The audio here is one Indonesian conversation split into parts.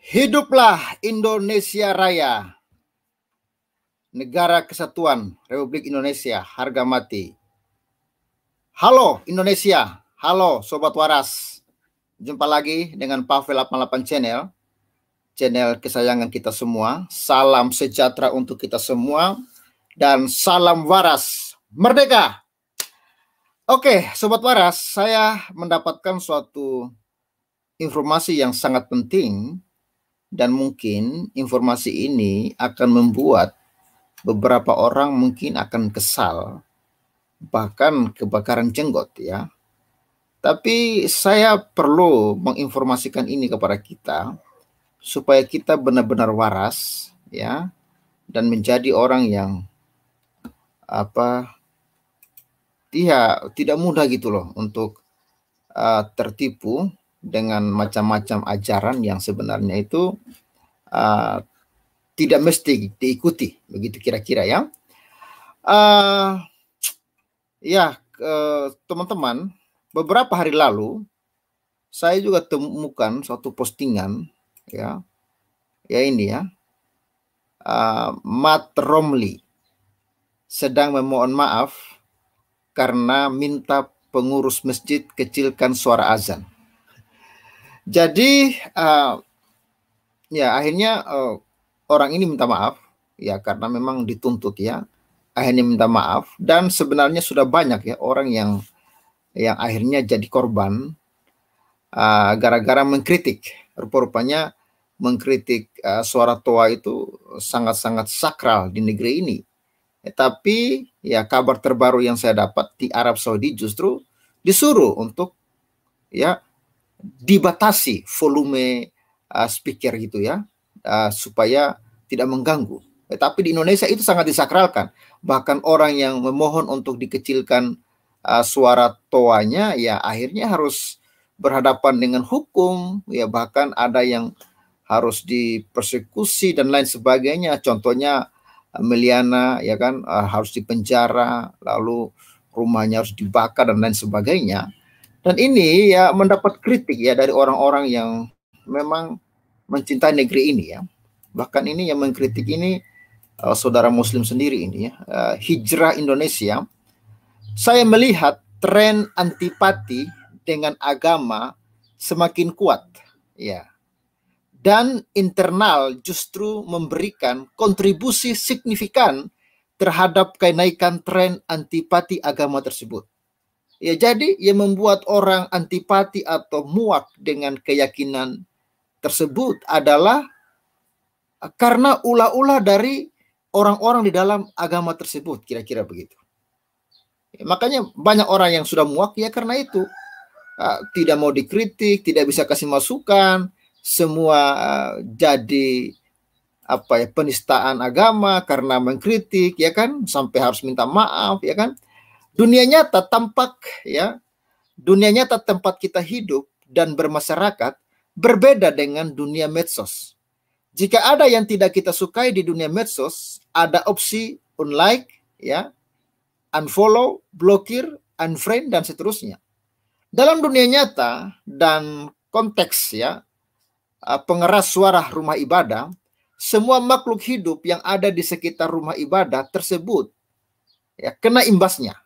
Hiduplah Indonesia Raya, Negara Kesatuan Republik Indonesia, harga mati. Halo Indonesia, halo Sobat Waras. Jumpa lagi dengan Pavel 88 Channel, channel kesayangan kita semua. Salam sejahtera untuk kita semua dan salam waras merdeka. Oke, Sobat Waras, saya mendapatkan suatu informasi yang sangat penting. Dan mungkin informasi ini akan membuat beberapa orang mungkin akan kesal, bahkan kebakaran jenggot ya. Tapi saya perlu menginformasikan ini kepada kita supaya kita benar-benar waras ya, dan menjadi orang yang tidak mudah gitu loh untuk tertipu dengan macam-macam ajaran yang sebenarnya itu tidak mesti diikuti, begitu kira-kira ya. Teman-teman, beberapa hari lalu saya juga temukan suatu postingan ya ini ya, Matt Romley sedang memohon maaf karena minta pengurus masjid kecilkan suara azan. Jadi akhirnya orang ini minta maaf ya, karena memang dituntut ya, akhirnya minta maaf. Dan sebenarnya sudah banyak ya orang yang akhirnya jadi korban gara-gara mengkritik. Rupa-rupanya mengkritik suara toa itu sangat-sangat sakral di negeri ini. Tapi ya kabar terbaru yang saya dapat, di Arab Saudi justru disuruh untuk ya dibatasi volume speaker gitu ya, supaya tidak mengganggu. Tapi di Indonesia itu sangat disakralkan. Bahkan orang yang memohon untuk dikecilkan suara toanya ya akhirnya harus berhadapan dengan hukum ya, bahkan ada yang harus dipersekusi dan lain sebagainya. Contohnya Meliana ya kan, harus dipenjara, lalu rumahnya harus dibakar dan lain sebagainya. Dan ini ya mendapat kritik ya dari orang-orang yang memang mencintai negeri ini ya. Bahkan ini yang mengkritik ini saudara Muslim sendiri ini ya. Hijrah Indonesia. Saya melihat tren antipati dengan agama semakin kuat ya. Dan internal justru memberikan kontribusi signifikan terhadap kenaikan tren antipati agama tersebut. Ya, jadi yang membuat orang antipati atau muak dengan keyakinan tersebut adalah karena ulah-ulah dari orang-orang di dalam agama tersebut, kira-kira begitu. Ya, makanya banyak orang yang sudah muak ya karena itu. Tidak mau dikritik, tidak bisa kasih masukan, semua jadi penistaan agama karena mengkritik ya kan, sampai harus minta maaf ya kan. Dunia nyata tempat kita hidup dan bermasyarakat berbeda dengan dunia medsos. Jika ada yang tidak kita sukai di dunia medsos, ada opsi unlike, ya, unfollow, blokir, unfriend, dan seterusnya. Dalam dunia nyata dan konteks ya, pengeras suara rumah ibadah, semua makhluk hidup yang ada di sekitar rumah ibadah tersebut ya kena imbasnya.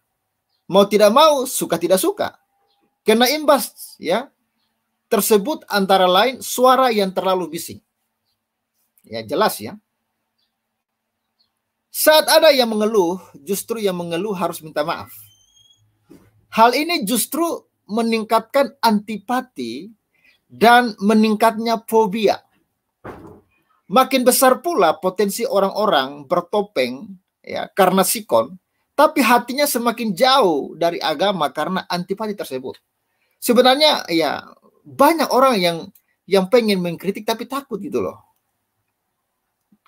Mau tidak mau, suka tidak suka, kena imbas ya tersebut, antara lain suara yang terlalu bising. Ya jelas ya. Saat ada yang mengeluh, justru yang mengeluh harus minta maaf. Hal ini justru meningkatkan antipati dan meningkatnya fobia. Makin besar pula potensi orang-orang bertopeng ya karena sikon, tapi hatinya semakin jauh dari agama karena antipati tersebut. Sebenarnya ya banyak orang yang pengen mengkritik tapi takut gitu loh.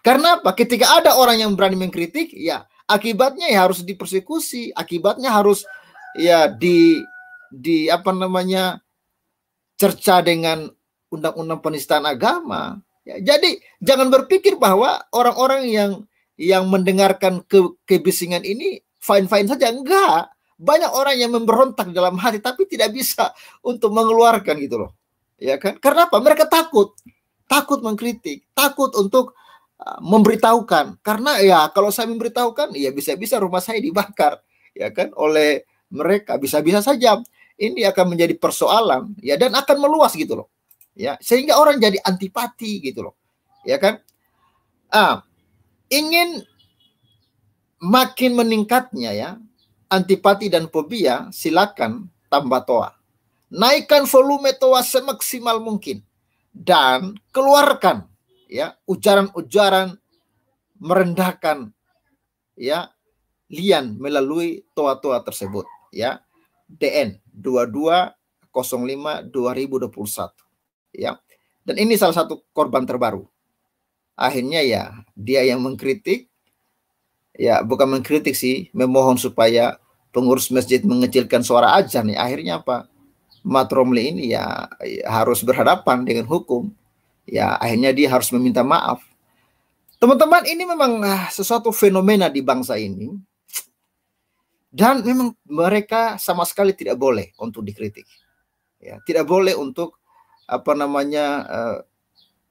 Karena apa? Ketika ada orang yang berani mengkritik, ya akibatnya ya harus dipersekusi, akibatnya harus ya cerca dengan undang-undang penistaan agama. Ya, jadi jangan berpikir bahwa orang-orang yang mendengarkan kebisingan ini fine-fine saja. Enggak. Banyak orang yang memberontak dalam hati tapi tidak bisa untuk mengeluarkan gitu loh. Ya kan? Karena apa? Mereka takut. takut mengkritik, takut untuk memberitahukan. Karena ya kalau saya memberitahukan, ya bisa-bisa rumah saya dibakar, ya kan, oleh mereka. Bisa-bisa saja ini akan menjadi persoalan, ya, dan akan meluas gitu loh, ya, sehingga orang jadi antipati gitu loh, ya kan. Ingin makin meningkatnya ya antipati dan fobia, silakan tambah toa. Naikkan volume toa semaksimal mungkin dan keluarkan ya ujaran-ujaran merendahkan ya Lian melalui toa-toa tersebut ya. DN 2205/2021 ya. Dan ini salah satu korban terbaru. Akhirnya ya dia yang mengkritik, ya bukan mengkritik sih, memohon supaya pengurus masjid mengecilkan suara azan. Ya, akhirnya apa? Mat Romli ini ya harus berhadapan dengan hukum. Ya akhirnya dia harus meminta maaf. Teman-teman, ini memang sesuatu fenomena di bangsa ini. Dan memang mereka sama sekali tidak boleh untuk dikritik. Ya, tidak boleh untuk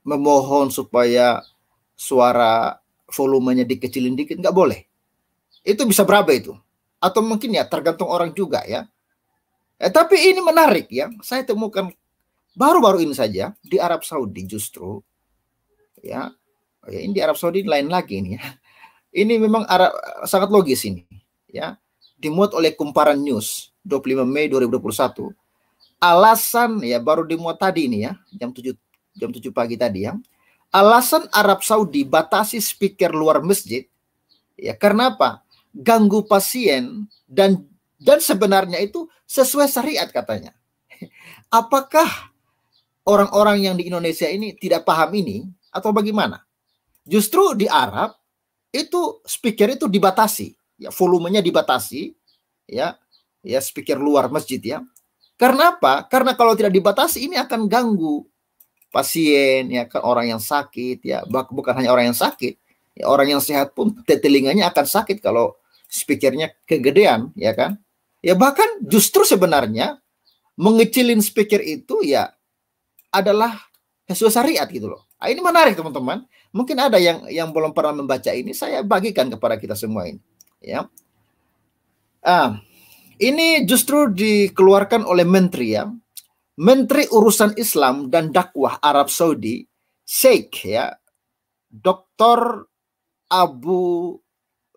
memohon supaya suara volumenya dikecilin dikit, nggak boleh. Itu bisa berapa itu? Atau mungkin ya tergantung orang juga ya. Tapi ini menarik ya. Saya temukan baru-baru ini saja di Arab Saudi justru ya. Ini di Arab Saudi lain lagi ini ya. Ini memang sangat logis ini ya. Dimuat oleh Kumparan News 25 Mei 2021. Alasan ya baru dimuat tadi ini ya, jam 7 pagi tadi ya. Alasan Arab Saudi batasi speaker luar masjid ya karena apa? Ganggu pasien dan sebenarnya itu sesuai syariat katanya. Apakah orang-orang yang di Indonesia ini tidak paham ini atau bagaimana? Justru di Arab itu speaker itu dibatasi, ya volumenya dibatasi, ya speaker luar masjid ya. Karena apa? Karena kalau tidak dibatasi ini akan ganggu pasien ya, kan orang yang sakit ya, bukan hanya orang yang sakit, ya orang yang sehat pun telinganya akan sakit kalau speakernya kegedean ya kan. Ya bahkan justru sebenarnya mengecilin speaker itu ya adalah sesuai syariat gitu loh. Ini menarik teman-teman. Mungkin ada yang belum pernah membaca ini, saya bagikan kepada kita semua ini. Ya. Ini justru dikeluarkan oleh Menteri ya. Menteri Urusan Islam dan Dakwah Arab Saudi, Sheikh ya, Dr. Abu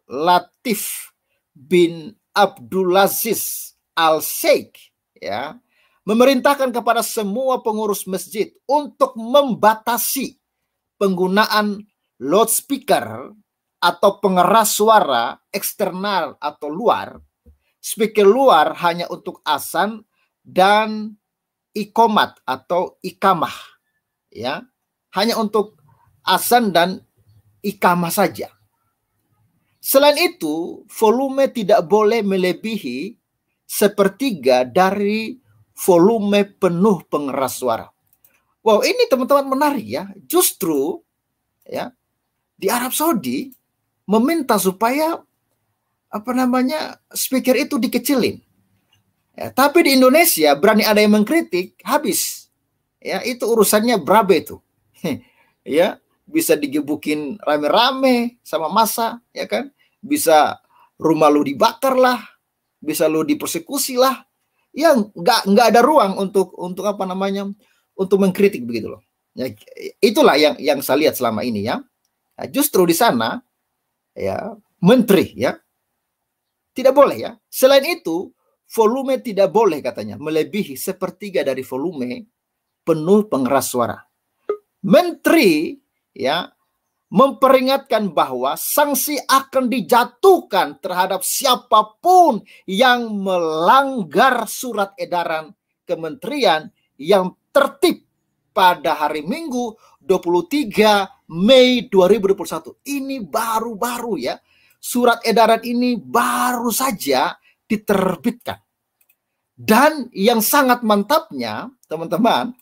Latif bin Abdulaziz Al-Sheikh ya, memerintahkan kepada semua pengurus masjid untuk membatasi penggunaan loudspeaker atau pengeras suara eksternal atau luar. Speaker luar hanya untuk azan dan ikomat atau ikamah ya, hanya untuk azan dan ikamah saja. Selain itu, volume tidak boleh melebihi sepertiga dari volume penuh pengeras suara. Wow, ini teman-teman menarik ya. Justru ya di Arab Saudi meminta supaya speaker itu dikecilin. Ya, tapi di Indonesia berani ada yang mengkritik, habis. Ya, itu urusannya berapa itu. Ya, bisa digebukin rame-rame sama massa, ya kan? Bisa rumah lu dibakar lah, bisa lu dipersekusi lah. Ya, nggak ada ruang untuk untuk mengkritik begitu loh. Ya, itulah yang saya lihat selama ini ya. Nah, justru di sana ya menteri ya tidak boleh ya. Selain itu volume tidak boleh katanya melebihi sepertiga dari volume penuh pengeras suara. Menteri ya memperingatkan bahwa sanksi akan dijatuhkan terhadap siapapun yang melanggar surat edaran kementerian yang tertib pada hari Minggu 23 Mei 2021. Ini baru-baru ya. Surat edaran ini baru saja diterbitkan. Dan yang sangat mantapnya, teman-teman,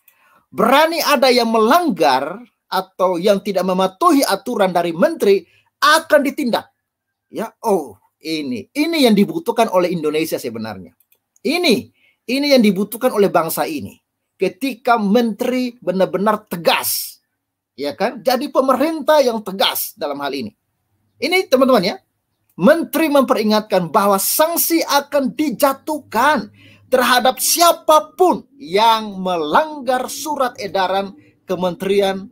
berani ada yang melanggar atau yang tidak mematuhi aturan dari menteri akan ditindak. Ya, ini yang dibutuhkan oleh Indonesia sebenarnya. Ini yang dibutuhkan oleh bangsa ini. Ketika menteri benar-benar tegas, Ya kan? Jadi pemerintah yang tegas dalam hal ini. Ini teman-teman ya, Menteri memperingatkan bahwa sanksi akan dijatuhkan terhadap siapapun yang melanggar surat edaran kementerian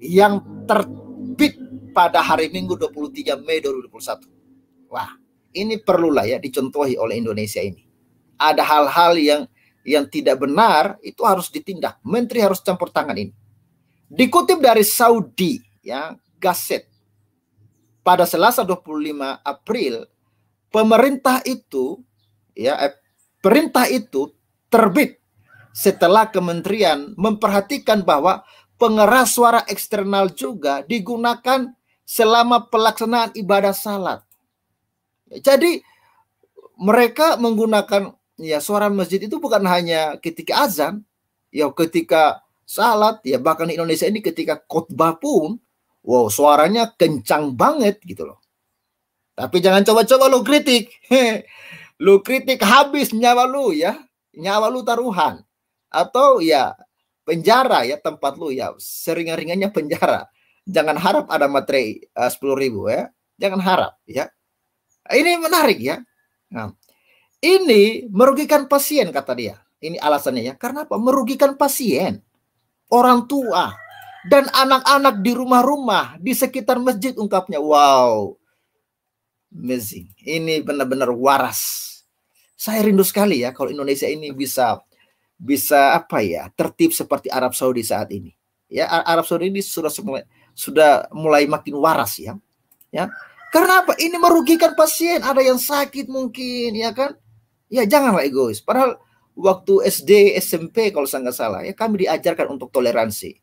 yang terbit pada hari Minggu 23 Mei 2021. Wah, ini perlulah ya dicontohi oleh Indonesia ini. Ada hal-hal yang tidak benar, itu harus ditindak. Menteri harus campur tangan ini. Dikutip dari Saudi ya, Gazette, pada Selasa 25 April, pemerintah itu ya perintah itu terbit setelah kementerian memperhatikan bahwa pengeras suara eksternal juga digunakan selama pelaksanaan ibadah salat. Jadi mereka menggunakan ya suara masjid itu bukan hanya ketika azan, ya ketika salat, ya bahkan di Indonesia ini ketika khotbah pun, wow, suaranya kencang banget gitu loh. Tapi jangan coba-coba lu kritik. Lu kritik habis nyawa lu ya. Nyawa lu taruhan. Atau ya penjara ya tempat lu ya. Seringan-ringannya penjara. Jangan harap ada materi 10.000 ya. Jangan harap ya. Ini menarik ya. Nah, ini merugikan pasien kata dia. Ini alasannya ya. Karena apa? Merugikan pasien. Orang tua. Dan anak-anak di rumah-rumah. Di sekitar masjid ungkapnya. Wow. Amazing. Ini benar-benar waras. Saya rindu sekali ya kalau Indonesia ini bisa apa ya, tertib seperti Arab Saudi saat ini. Ya, Arab Saudi ini sudah mulai makin waras ya. Ya. Karena apa? Ini merugikan pasien, ada yang sakit mungkin ya kan? Ya janganlah egois. Padahal waktu SD, SMP kalau saya nggak salah ya kami diajarkan untuk toleransi.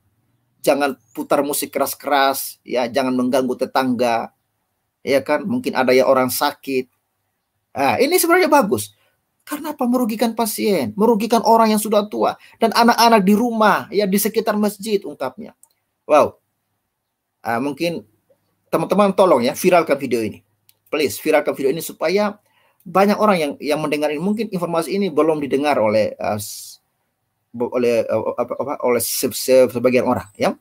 Jangan putar musik keras-keras, ya jangan mengganggu tetangga. Ya kan, mungkin ada yang orang sakit. Nah, ini sebenarnya bagus. Karena apa? Merugikan pasien, merugikan orang yang sudah tua dan anak-anak di rumah, ya di sekitar masjid ungkapnya. Wow. Mungkin teman-teman tolong ya viralkan video ini. Please viralkan video ini supaya banyak orang yang mendengar ini. Mungkin informasi ini belum didengar oleh sebagian orang ya.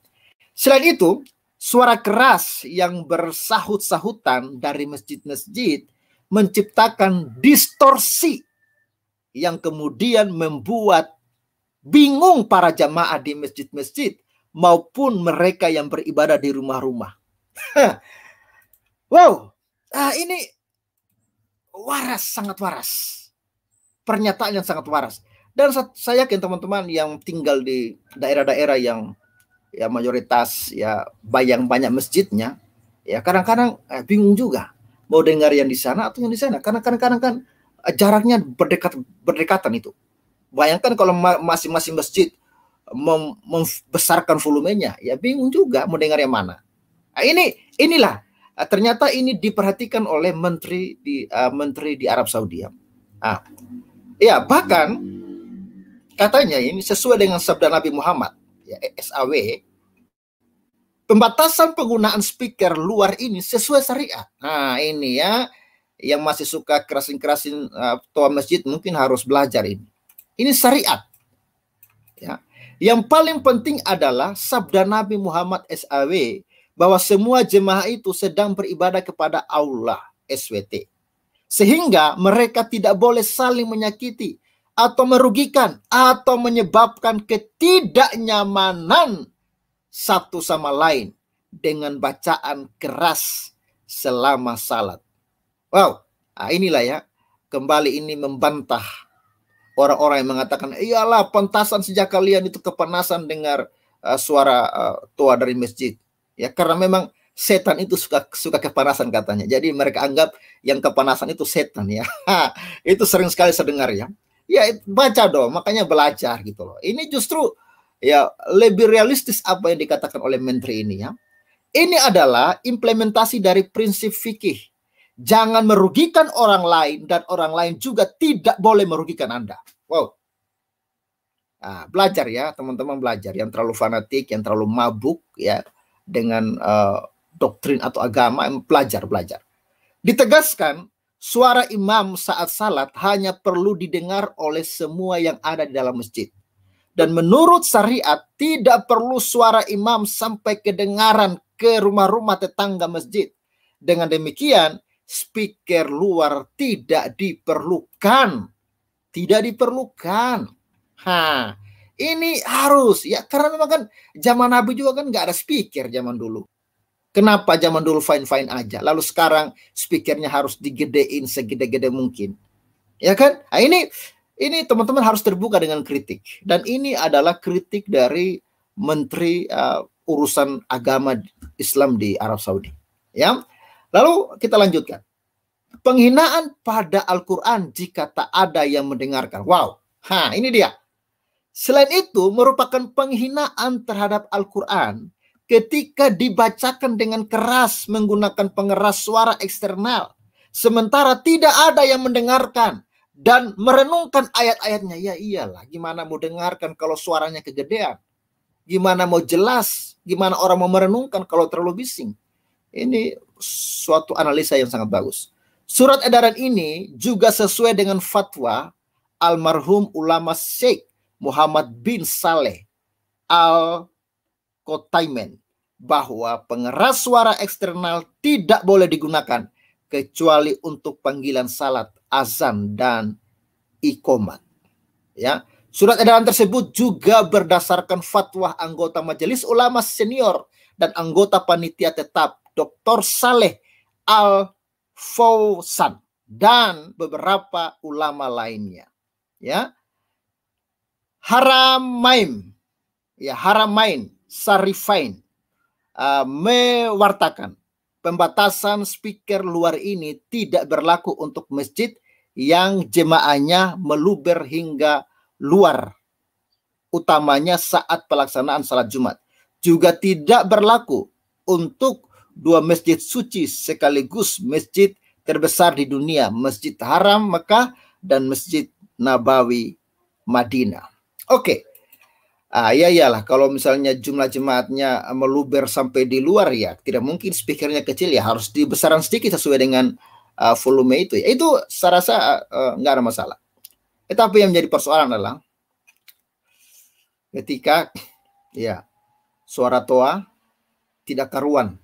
Selain itu, suara keras yang bersahut-sahutan dari masjid-masjid menciptakan distorsi yang kemudian membuat bingung para jamaah di masjid-masjid maupun mereka yang beribadah di rumah-rumah. Wow, ini waras, sangat waras. Pernyataan yang sangat waras. Dan saya yakin teman-teman yang tinggal di daerah-daerah yang ya mayoritas ya banyak masjidnya, ya kadang-kadang bingung juga mau dengar yang di sana atau yang di sana, karena kadang-kadang kan jaraknya berdekatan itu. Bayangkan kalau masing-masing masjid membesarkan volumenya, ya bingung juga mau dengar yang mana. Nah, inilah ternyata ini diperhatikan oleh menteri di Arab Saudi ya. Ya bahkan katanya ini sesuai dengan sabda Nabi Muhammad ya, SAW, pembatasan penggunaan speaker luar ini sesuai syariat. Nah ini ya, yang masih suka kerasin-kerasin toa masjid mungkin harus belajar ini. Ini syariat. Ya. Yang paling penting adalah sabda Nabi Muhammad SAW bahwa semua jemaah itu sedang beribadah kepada Allah SWT. Sehingga mereka tidak boleh saling menyakiti atau merugikan atau menyebabkan ketidaknyamanan satu sama lain dengan bacaan keras selama salat. Wow, inilah ya, kembali ini membantah orang-orang yang mengatakan, iyalah pentasan sejak kalian itu kepanasan dengar suara toa dari masjid. Ya karena memang setan itu suka kepanasan katanya. Jadi mereka anggap yang kepanasan itu setan ya. Itu sering sekali saya dengar ya. Ya baca dong, makanya belajar gitu loh. Ini justru ya lebih realistis apa yang dikatakan oleh menteri ini ya. Ini adalah implementasi dari prinsip fikih. Jangan merugikan orang lain dan orang lain juga tidak boleh merugikan Anda. Wow. Nah, belajar ya teman-teman, belajar. Yang terlalu fanatik, yang terlalu mabuk ya dengan doktrin atau agama, belajar. Ditegaskan, suara imam saat salat hanya perlu didengar oleh semua yang ada di dalam masjid. Dan menurut syariat tidak perlu suara imam sampai kedengaran ke rumah-rumah tetangga masjid. Dengan demikian, speaker luar tidak diperlukan. Tidak diperlukan. Ini harus ya, karena memang kan zaman Nabi juga kan nggak ada speaker zaman dulu. Kenapa zaman dulu fine-fine aja, lalu sekarang speakernya harus digedein segede-gede mungkin, ya kan? Nah, ini teman-teman harus terbuka dengan kritik, dan ini adalah kritik dari Menteri Urusan Agama Islam di Arab Saudi. Ya, lalu kita lanjutkan. Penghinaan pada Al-Quran jika tak ada yang mendengarkan. Wow, ini dia. Selain itu, merupakan penghinaan terhadap Al-Quran ketika dibacakan dengan keras menggunakan pengeras suara eksternal, sementara tidak ada yang mendengarkan dan merenungkan ayat-ayatnya. Ya iyalah, gimana mau dengarkan kalau suaranya kegedean? Gimana mau jelas? Gimana orang mau merenungkan kalau terlalu bising? Ini suatu analisa yang sangat bagus. Surat edaran ini juga sesuai dengan fatwa almarhum ulama Syekh Muhammad bin Saleh Al-Qotaimen bahwa pengeras suara eksternal tidak boleh digunakan kecuali untuk panggilan salat, azan, dan iqomat. Ya, surat edaran tersebut juga berdasarkan fatwa anggota Majelis Ulama Senior dan anggota panitia tetap Dr. Saleh Al-Fawzan dan beberapa ulama lainnya. Ya, Haramain Syarifain mewartakan pembatasan speaker luar ini tidak berlaku untuk masjid yang jemaahnya meluber hingga luar, utamanya saat pelaksanaan salat Jumat. Juga tidak berlaku untuk dua masjid suci sekaligus masjid terbesar di dunia, Masjid Haram Mekah dan Masjid Nabawi Madinah. Oke. Ya iyalah, kalau misalnya jumlah jemaatnya meluber sampai di luar, ya tidak mungkin speakernya kecil, ya harus dibesarkan sedikit sesuai dengan volume itu. Ya, itu saya rasa nggak ada masalah. Tetapi yang menjadi persoalan adalah ketika ya suara toa tidak karuan,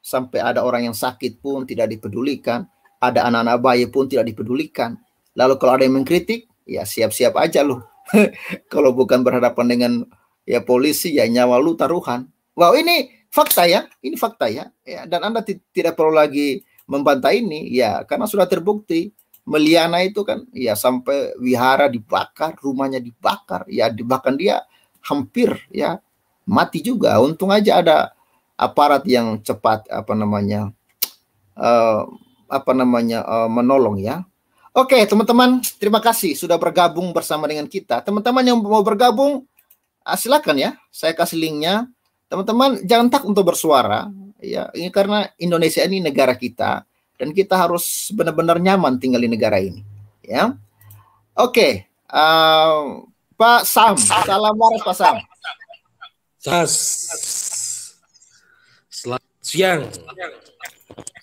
sampai ada orang yang sakit pun tidak dipedulikan, ada anak-anak bayi pun tidak dipedulikan. Lalu kalau ada yang mengkritik, ya siap-siap aja loh. Kalau bukan berhadapan dengan ya polisi, ya nyawa lu taruhan. Wow, ini fakta ya, ya, dan Anda tidak perlu lagi membantah ini, ya, karena sudah terbukti. Meliana itu kan, ya sampai wihara dibakar, rumahnya dibakar, ya bahkan dia hampir ya mati juga. Untung aja ada aparat yang cepat menolong ya. Oke, teman-teman, terima kasih sudah bergabung bersama dengan kita. Teman-teman yang mau bergabung, silakan ya, saya kasih linknya. Teman-teman jangan takut untuk bersuara, ya. Ini karena Indonesia ini negara kita dan kita harus benar-benar nyaman tinggal di negara ini, ya. Oke, Pak Sam, salam waras Pak Sam. Selamat siang.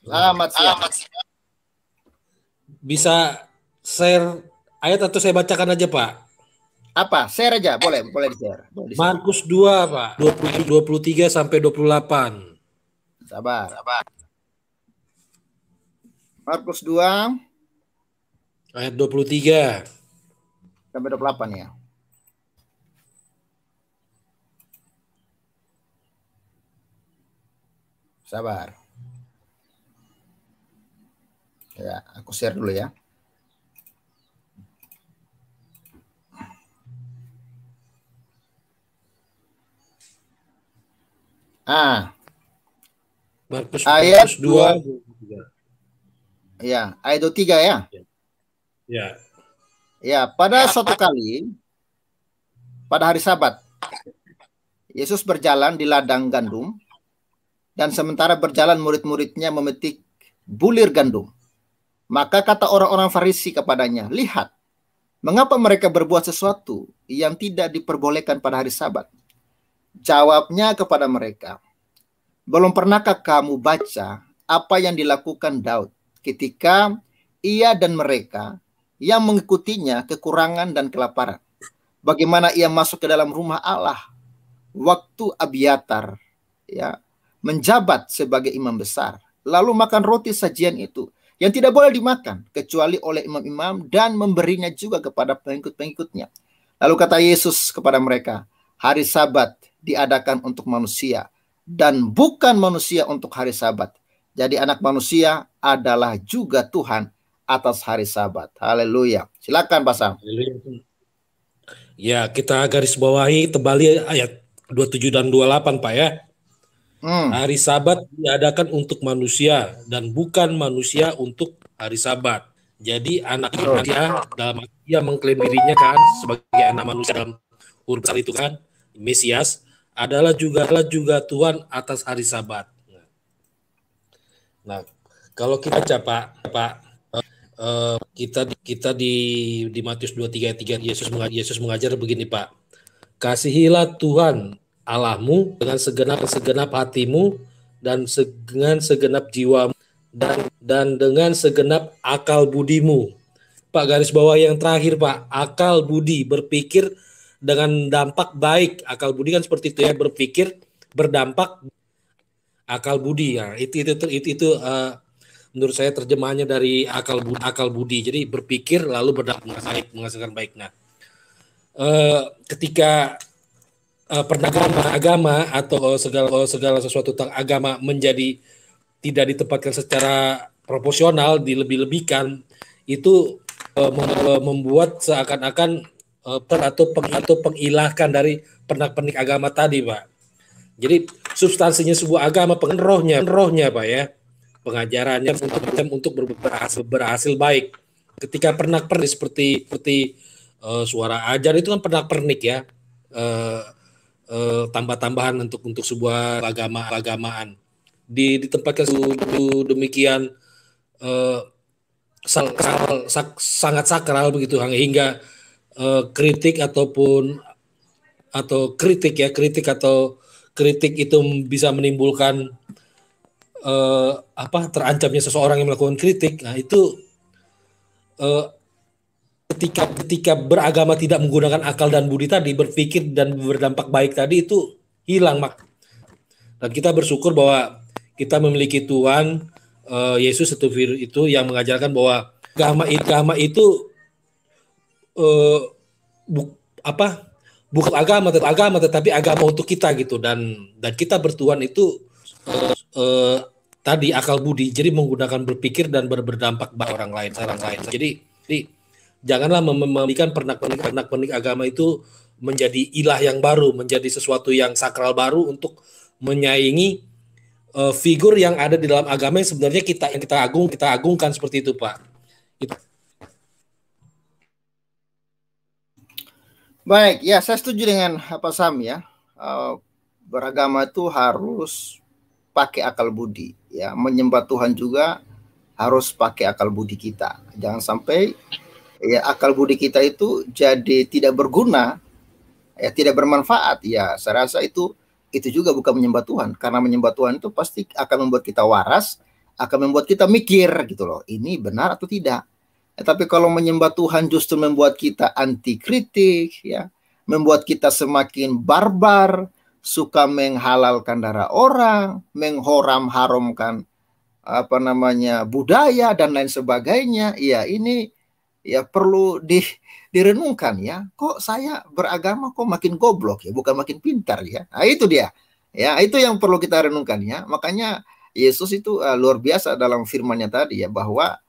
Selamat siang. Bisa share ayat atau saya bacakan aja, Pak? Apa? Share aja, boleh di-share. Markus 2, Pak. 23 sampai 28. Sabar. Markus 2 ayat 23 sampai 28 ya. Sabar. Ya, aku share dulu ya. Markus 2. Ya, ayat 23 ya. Ya. Ya, pada suatu kali pada hari Sabat Yesus berjalan di ladang gandum, dan sementara berjalan murid-muridnya memetik bulir gandum. Maka kata orang-orang Farisi kepadanya, "Lihat, mengapa mereka berbuat sesuatu yang tidak diperbolehkan pada hari Sabat?" Jawabnya kepada mereka, "Belum pernahkah kamu baca apa yang dilakukan Daud ketika ia dan mereka yang mengikutinya kekurangan dan kelaparan? bagaimana ia masuk ke dalam rumah Allah waktu Abiatar ya menjabat sebagai imam besar, lalu makan roti sajian itu yang tidak boleh dimakan kecuali oleh imam-imam dan memberinya juga kepada pengikut-pengikutnya. Lalu kata Yesus kepada mereka, hari Sabat diadakan untuk manusia dan bukan manusia untuk hari Sabat. Jadi anak manusia adalah juga Tuhan atas hari Sabat. Haleluya. Silakan Pak Sam. Ya, kita garis bawahi kembali ayat 27 dan 28 Pak ya. Hari Sabat diadakan untuk manusia dan bukan manusia untuk hari Sabat. Jadi anak manusia dalam dia mengklaim dirinya kan sebagai anak manusia dalam huruf besar itu kan Mesias adalah juga Tuhan atas hari Sabat. Nah, kalau kita baca Pak, kita di Matius 23 ayat 3 Yesus mengajar begini Pak. Kasihilah Tuhan Allahmu dengan segenap hatimu dan dengan segenap jiwamu dan dengan segenap akal budimu. Pak, garis bawah yang terakhir Pak, akal budi, berpikir dengan dampak baik. Akal budi kan seperti itu ya, berpikir berdampak akal budi ya. Itu menurut saya terjemahannya dari akal budi. Jadi berpikir lalu berdampak baik, menghasilkan baik. Nah, ketika perdagangan agama atau segala sesuatu tentang agama menjadi tidak ditempatkan secara proporsional, dilebih-lebihkan, itu membuat seakan-akan atau pengilahkan dari pernak-pernik agama tadi, Pak. Jadi substansinya sebuah agama, rohnya Pak ya, pengajarannya untuk berhasil baik. Ketika pernak-pernik seperti suara ajar itu kan pernak-pernik ya, tambah-tambahan untuk sebuah agamaan. Ditempatkan demikian sangat sakral begitu, hingga kritik itu bisa menimbulkan terancamnya seseorang yang melakukan kritik. Nah itu ketika beragama tidak menggunakan akal dan budi tadi, berpikir dan berdampak baik tadi, itu hilang Mak. Dan kita bersyukur bahwa kita memiliki Tuhan Yesus itu yang mengajarkan bahwa agama itu bukan agama tetapi agama untuk kita gitu, dan kita bertuhan itu tadi akal budi, jadi menggunakan berpikir dan berdampak bagi orang lain. Jadi janganlah memiliki pernak-pernik agama itu menjadi ilah yang baru, menjadi sesuatu yang sakral baru untuk menyaingi figur yang ada di dalam agama yang sebenarnya kita agungkan seperti itu Pak. Baik, ya saya setuju dengan apa Sam ya. Beragama itu harus pakai akal budi ya, menyembah Tuhan juga harus pakai akal budi kita. Jangan sampai ya akal budi kita itu jadi tidak berguna ya, tidak bermanfaat ya. Saya rasa itu juga bukan menyembah Tuhan, karena menyembah Tuhan itu pasti akan membuat kita waras, akan membuat kita mikir gitu loh, ini benar atau tidak. Tapi kalau menyembah Tuhan justru membuat kita anti kritik ya, membuat kita semakin barbar, suka menghalalkan darah orang, mengharamkan budaya dan lain sebagainya. Ya ini ya perlu direnungkan ya. Kok saya beragama kok makin goblok ya, bukan makin pintar ya. Nah, itu dia. Ya, itu yang perlu kita renungkan ya. Makanya Yesus itu luar biasa dalam firman-Nya tadi ya, bahwa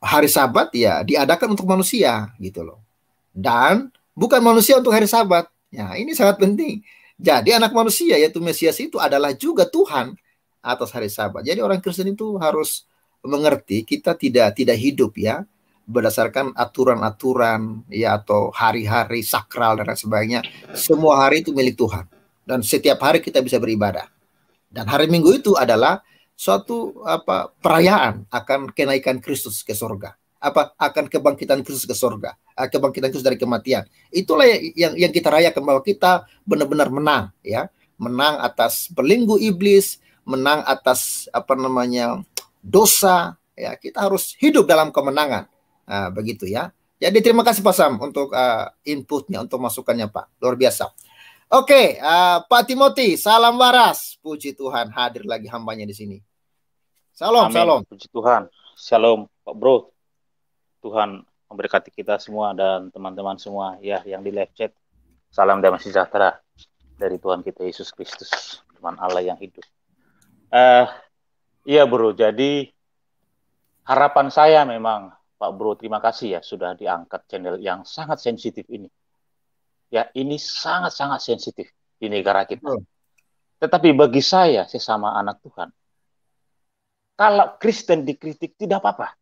hari Sabat ya diadakan untuk manusia gitu loh. Dan bukan manusia untuk hari Sabat. Ya, ini sangat penting. Jadi anak manusia yaitu Mesias itu adalah juga Tuhan atas hari Sabat. Jadi orang Kristen itu harus mengerti kita tidak hidup ya berdasarkan aturan-aturan ya atau hari-hari sakral dan sebagainya. Semua hari itu milik Tuhan dan setiap hari kita bisa beribadah. Dan hari Minggu itu adalah suatu perayaan akan kenaikan Kristus ke surga. Akan kebangkitan Kristus ke surga, kebangkitan Kristus dari kematian. Itulah yang kita rayakan, bahwa kita benar-benar menang ya, menang atas belenggu iblis, menang atas dosa ya. Kita harus hidup dalam kemenangan. Begitu ya. Jadi terima kasih Pak Sam untuk inputnya, untuk masukannya Pak. Luar biasa. Oke, Pak Timothy, salam waras. Puji Tuhan hadir lagi hambanya di sini. Salam, Amin. salam. Puji Tuhan. Shalom, Pak Bro. Tuhan memberkati kita semua dan teman-teman semua ya yang di live chat. Salam damai sejahtera dari Tuhan kita Yesus Kristus, Tuhan Allah yang hidup. Iya Bro, jadi harapan saya memang Pak Bro, terima kasih ya sudah diangkat channel yang sangat sensitif ini. Ya, ini sangat-sangat sensitif di negara kita. Tetapi bagi saya sesama anak Tuhan, kalau Kristen dikritik tidak apa-apa.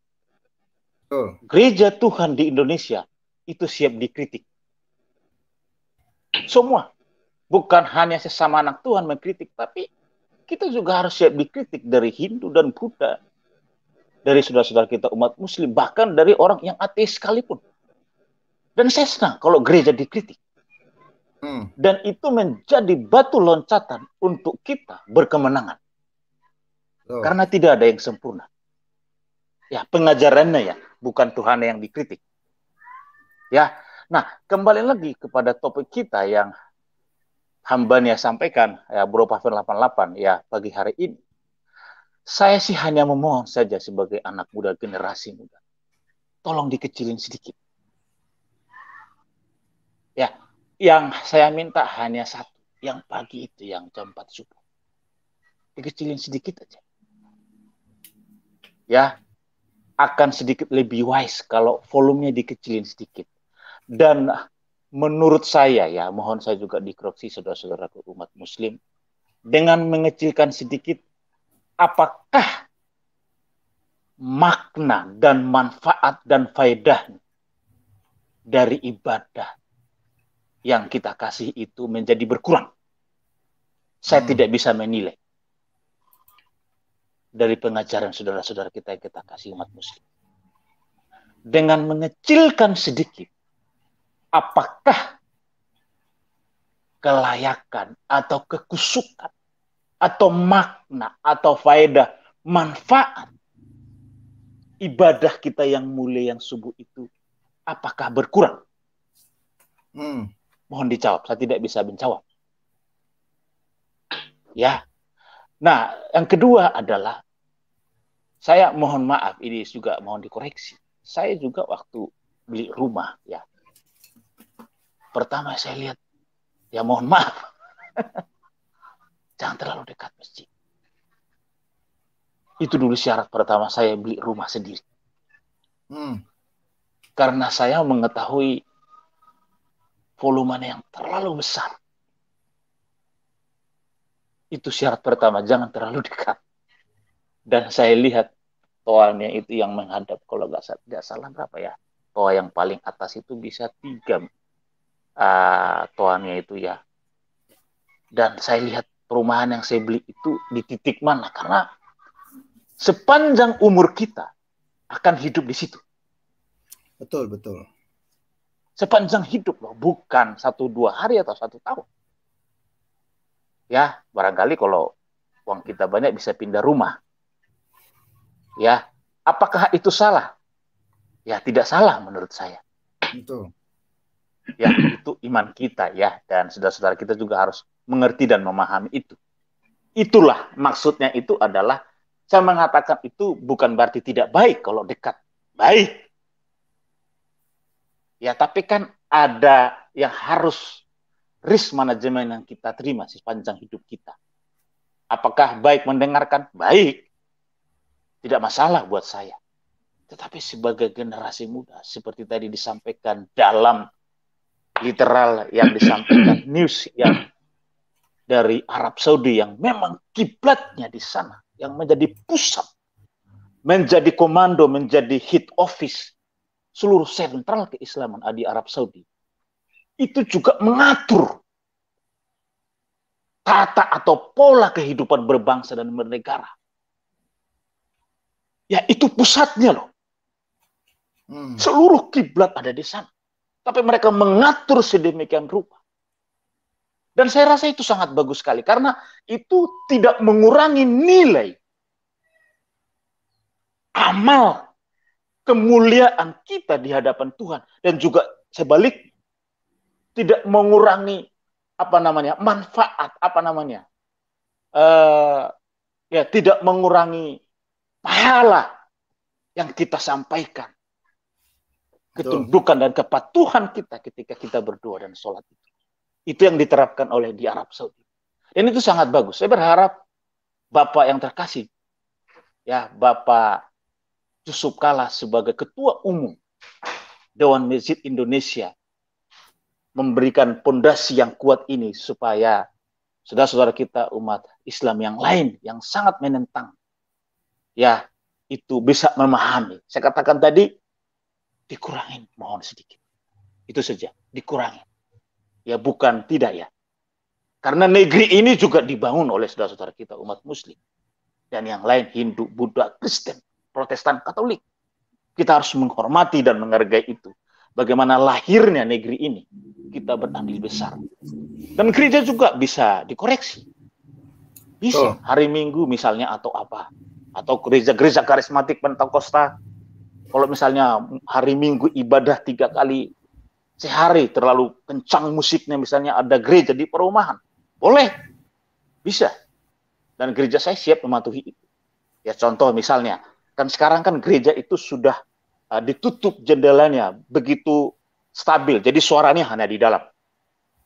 Gereja Tuhan di Indonesia itu siap dikritik. Semua. Bukan hanya sesama anak Tuhan mengkritik, tapi kita juga harus siap dikritik dari Hindu dan Buddha. Dari saudara-saudara kita umat Muslim, bahkan dari orang yang ateis sekalipun. Dan saya senang kalau gereja dikritik. Dan itu menjadi batu loncatan untuk kita berkemenangan. Karena tidak ada yang sempurna. Ya, pengajarannya ya, bukan Tuhan yang dikritik. Ya, nah kembali lagi kepada topik kita yang hambanya sampaikan, ya Bro Pavel 88 ya pagi hari ini. Saya sih hanya memohon saja sebagai anak muda, generasi muda. Tolong dikecilin sedikit. Ya, yang saya minta hanya satu. Yang pagi itu, yang jam 4 subuh. Dikecilin sedikit aja. Ya, akan sedikit lebih wise kalau volumenya dikecilin sedikit. Dan menurut saya ya, mohon saya juga dikoreksi saudara-saudara umat Muslim, dengan mengecilkan sedikit, apakah makna dan manfaat dan faedah dari ibadah yang kita kasih itu menjadi berkurang? Saya tidak bisa menilai dari pengajaran saudara-saudara kita yang kita kasih umat Muslim. Dengan mengecilkan sedikit, apakah kelayakan atau kekusukan atau makna atau faedah manfaat ibadah kita yang mulia yang subuh itu apakah berkurang? Mohon dijawab, saya tidak bisa menjawab. Ya. Nah, yang kedua adalah saya mohon maaf, ini juga mohon dikoreksi. Saya juga waktu beli rumah ya. Pertama saya lihat, ya mohon maaf, jangan terlalu dekat masjid. Itu dulu syarat pertama saya beli rumah sendiri. Karena saya mengetahui volumenya yang terlalu besar. Itu syarat pertama, jangan terlalu dekat. Dan saya lihat toanya itu yang menghadap, kalau nggak salah berapa ya, toa yang paling atas itu bisa 3 toanya itu ya. Dan saya lihat perumahan yang saya beli itu di titik mana, karena sepanjang umur kita akan hidup di situ. Betul, betul. Sepanjang hidup loh, bukan 1-2 hari atau 1 tahun. Ya, barangkali kalau uang kita banyak bisa pindah rumah. Ya, apakah itu salah? Ya, tidak salah menurut saya. Betul. Ya, itu iman kita ya, dan saudara-saudara kita juga harus mengerti dan memahami itu. Itulah maksudnya, itu adalah saya mengatakan itu bukan berarti tidak baik kalau dekat. Baik. Ya, tapi kan ada yang harus risk manajemen yang kita terima sepanjang hidup kita. Apakah baik mendengarkan? Baik. Tidak masalah buat saya. Tetapi sebagai generasi muda, seperti tadi disampaikan dalam literal yang disampaikan news yang dari Arab Saudi yang memang kiblatnya di sana, yang menjadi pusat, menjadi komando, menjadi head office seluruh sentral keislaman di Arab Saudi. Itu juga mengatur tata atau pola kehidupan berbangsa dan bernegara. Ya, itu pusatnya loh. Seluruh kiblat ada di sana. Tapi mereka mengatur sedemikian rupa. Dan saya rasa itu sangat bagus sekali. Karena itu tidak mengurangi nilai amal kemuliaan kita di hadapan Tuhan, dan juga sebalik tidak mengurangi manfaat, ya, tidak mengurangi pahala yang kita sampaikan, ketundukan dan kepatuhan kita ketika kita berdoa dan sholat itu. Itu yang diterapkan oleh di Arab Saudi. Dan itu sangat bagus. Saya berharap Bapak yang terkasih, ya, Bapak Yusuf Kalla sebagai Ketua Umum Dewan Masjid Indonesia memberikan pondasi yang kuat ini supaya saudara-saudara kita umat Islam yang lain yang sangat menentang, ya, itu bisa memahami. Saya katakan tadi, dikurangin, mohon sedikit. Itu saja, dikurangin. Ya, bukan tidak ya. Karena negeri ini juga dibangun oleh saudara-saudara kita umat Muslim. Dan yang lain, Hindu, Buddha, Kristen, Protestan, Katolik. Kita harus menghormati dan menghargai itu. Bagaimana lahirnya negeri ini, kita berandil besar. Dan gereja juga bisa dikoreksi. Bisa, hari Minggu misalnya atau apa. Atau gereja-gereja karismatik Pentakosta, kalau misalnya hari Minggu ibadah 3 kali sehari, terlalu kencang musiknya, misalnya ada gereja di perumahan, boleh, bisa. Dan gereja saya siap mematuhi itu. Ya, contoh misalnya, kan sekarang kan gereja itu sudah ditutup jendelanya begitu stabil, jadi suaranya hanya di dalam.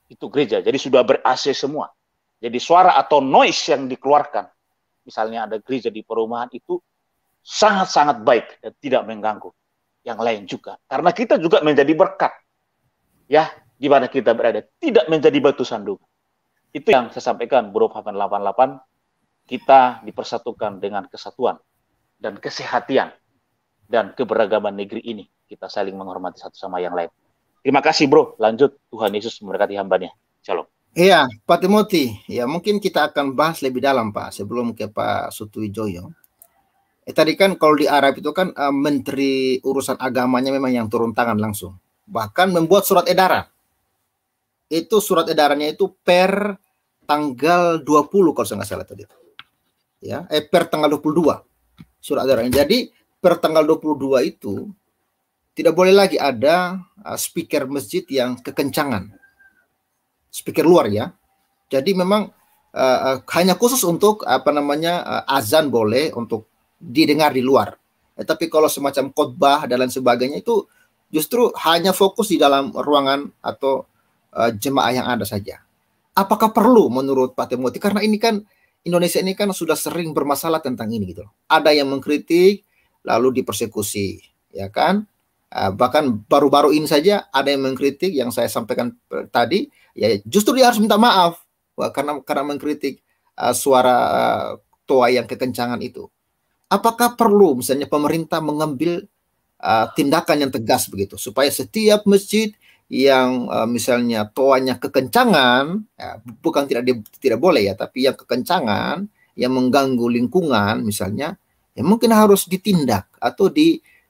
Itu gereja, jadi sudah ber-AC semua. Jadi suara atau noise yang dikeluarkan, misalnya ada gereja di perumahan, itu sangat-sangat baik dan tidak mengganggu yang lain juga. Karena kita juga menjadi berkat, ya, di mana kita berada, tidak menjadi batu sandungan. Itu yang saya sampaikan, Bro Papen 88, kita dipersatukan dengan kesatuan dan kesehatian dan keberagaman negeri ini. Kita saling menghormati satu sama yang lain. Terima kasih, Bro. Lanjut, Tuhan Yesus memberkati hambanya. Shalom. Iya, Pak Timothy. Ya, mungkin kita akan bahas lebih dalam, Pak, sebelum ke Pak Sutuwijoyo. Tadi kan kalau di Arab itu kan Menteri Urusan Agamanya memang yang turun tangan langsung. Bahkan membuat surat edaran. Itu surat edarannya itu per tanggal 20 kalau saya nggak salah tadi. Ya, per tanggal 22 surat edarannya. Jadi per tanggal 22 itu tidak boleh lagi ada speaker masjid yang kekencangan. Speaker luar ya. Jadi memang hanya khusus untuk azan boleh untuk didengar di luar. Tapi kalau semacam khotbah dan lain sebagainya itu justru hanya fokus di dalam ruangan atau jemaah yang ada saja. Apakah perlu menurut Pak Timothy? Karena ini kan Indonesia ini kan sudah sering bermasalah tentang ini gitu. Ada yang mengkritik lalu dipersekusi, ya kan? Bahkan baru-baru ini saja ada yang mengkritik yang saya sampaikan tadi, ya justru dia harus minta maaf karena mengkritik suara toa yang kekencangan itu. Apakah perlu misalnya pemerintah mengambil tindakan yang tegas begitu supaya setiap masjid yang misalnya toanya kekencangan, ya, bukan tidak boleh ya, tapi yang kekencangan yang mengganggu lingkungan misalnya, ya mungkin harus ditindak atau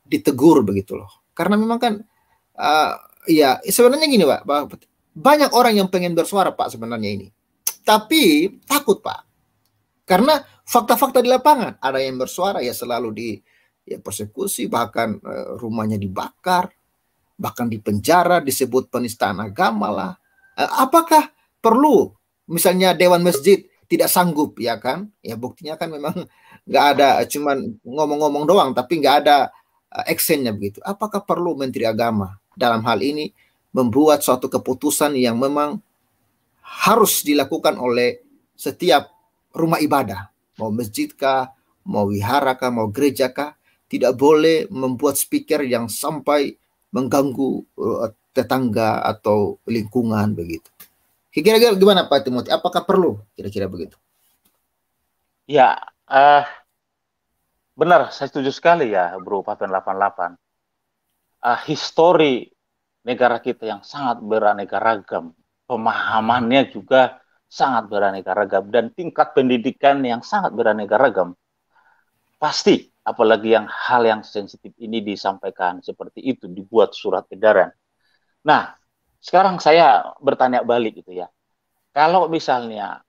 ditegur begitu loh. Karena memang kan ya sebenarnya gini Pak, banyak orang yang pengen bersuara Pak sebenarnya ini, tapi takut Pak. Karena fakta-fakta di lapangan, ada yang bersuara ya selalu persekusi, bahkan rumahnya dibakar, bahkan dipenjara, disebut penistaan agama lah. Apakah perlu misalnya Dewan Masjid tidak sanggup, ya kan? Ya buktinya kan memang nggak ada, cuman ngomong-ngomong doang, tapi nggak ada actionnya begitu. Apakah perlu Menteri Agama dalam hal ini membuat suatu keputusan yang memang harus dilakukan oleh setiap rumah ibadah, mau masjid kah, mau wihara kah, mau gereja kah, tidak boleh membuat speaker yang sampai mengganggu tetangga atau lingkungan begitu. Kira-kira gimana Pak Timothy? Apakah perlu kira-kira begitu? Ya, benar, saya setuju sekali ya, Bro Papen 88. Histori negara kita yang sangat beraneka ragam, pemahamannya juga sangat beraneka ragam, dan tingkat pendidikan yang sangat beraneka ragam. Pasti, apalagi hal yang sensitif ini disampaikan seperti itu, dibuat surat edaran. Nah, sekarang saya bertanya balik gitu ya. Kalau misalnya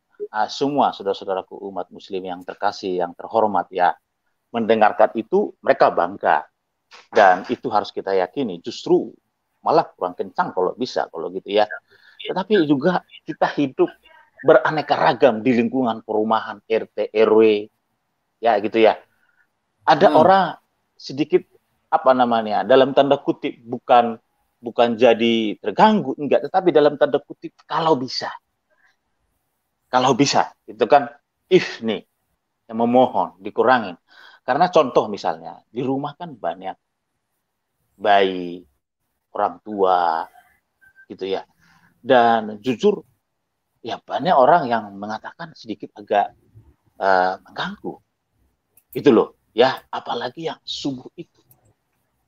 semua saudara-saudaraku umat muslim yang terkasih, yang terhormat ya, mendengarkan itu, mereka bangga. Dan itu harus kita yakini, justru malah kurang kencang kalau bisa, kalau gitu ya. Tetapi juga kita hidup beraneka ragam di lingkungan perumahan, RT, RW, ya gitu ya. Ada orang sedikit apa namanya, dalam tanda kutip bukan jadi terganggu, enggak, tetapi dalam tanda kutip kalau bisa, itu kan if nih yang memohon dikurangin. Karena contoh misalnya di rumah kan banyak bayi, orang tua, gitu ya. Dan jujur, ya banyak orang yang mengatakan sedikit agak mengganggu, gitu loh. Ya, apalagi yang subuh itu.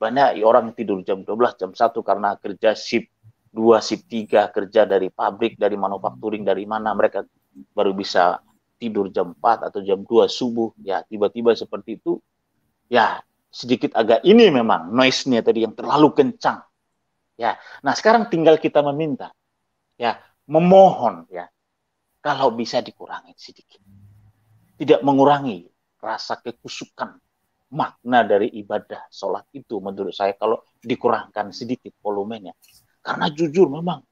Banyak orang tidur jam 12, jam 1 karena kerja shift 2, shift 3, kerja dari pabrik, dari manufacturing, dari mana mereka baru bisa tidur jam 4 atau jam 2 subuh. Ya, tiba-tiba seperti itu, ya sedikit agak ini memang noise-nya tadi yang terlalu kencang. Ya, nah sekarang tinggal kita meminta, ya, memohon ya, kalau bisa dikurangi sedikit. Tidak mengurangi rasa kekusukan makna dari ibadah sholat itu menurut saya kalau dikurangkan sedikit volumenya. Karena jujur memang,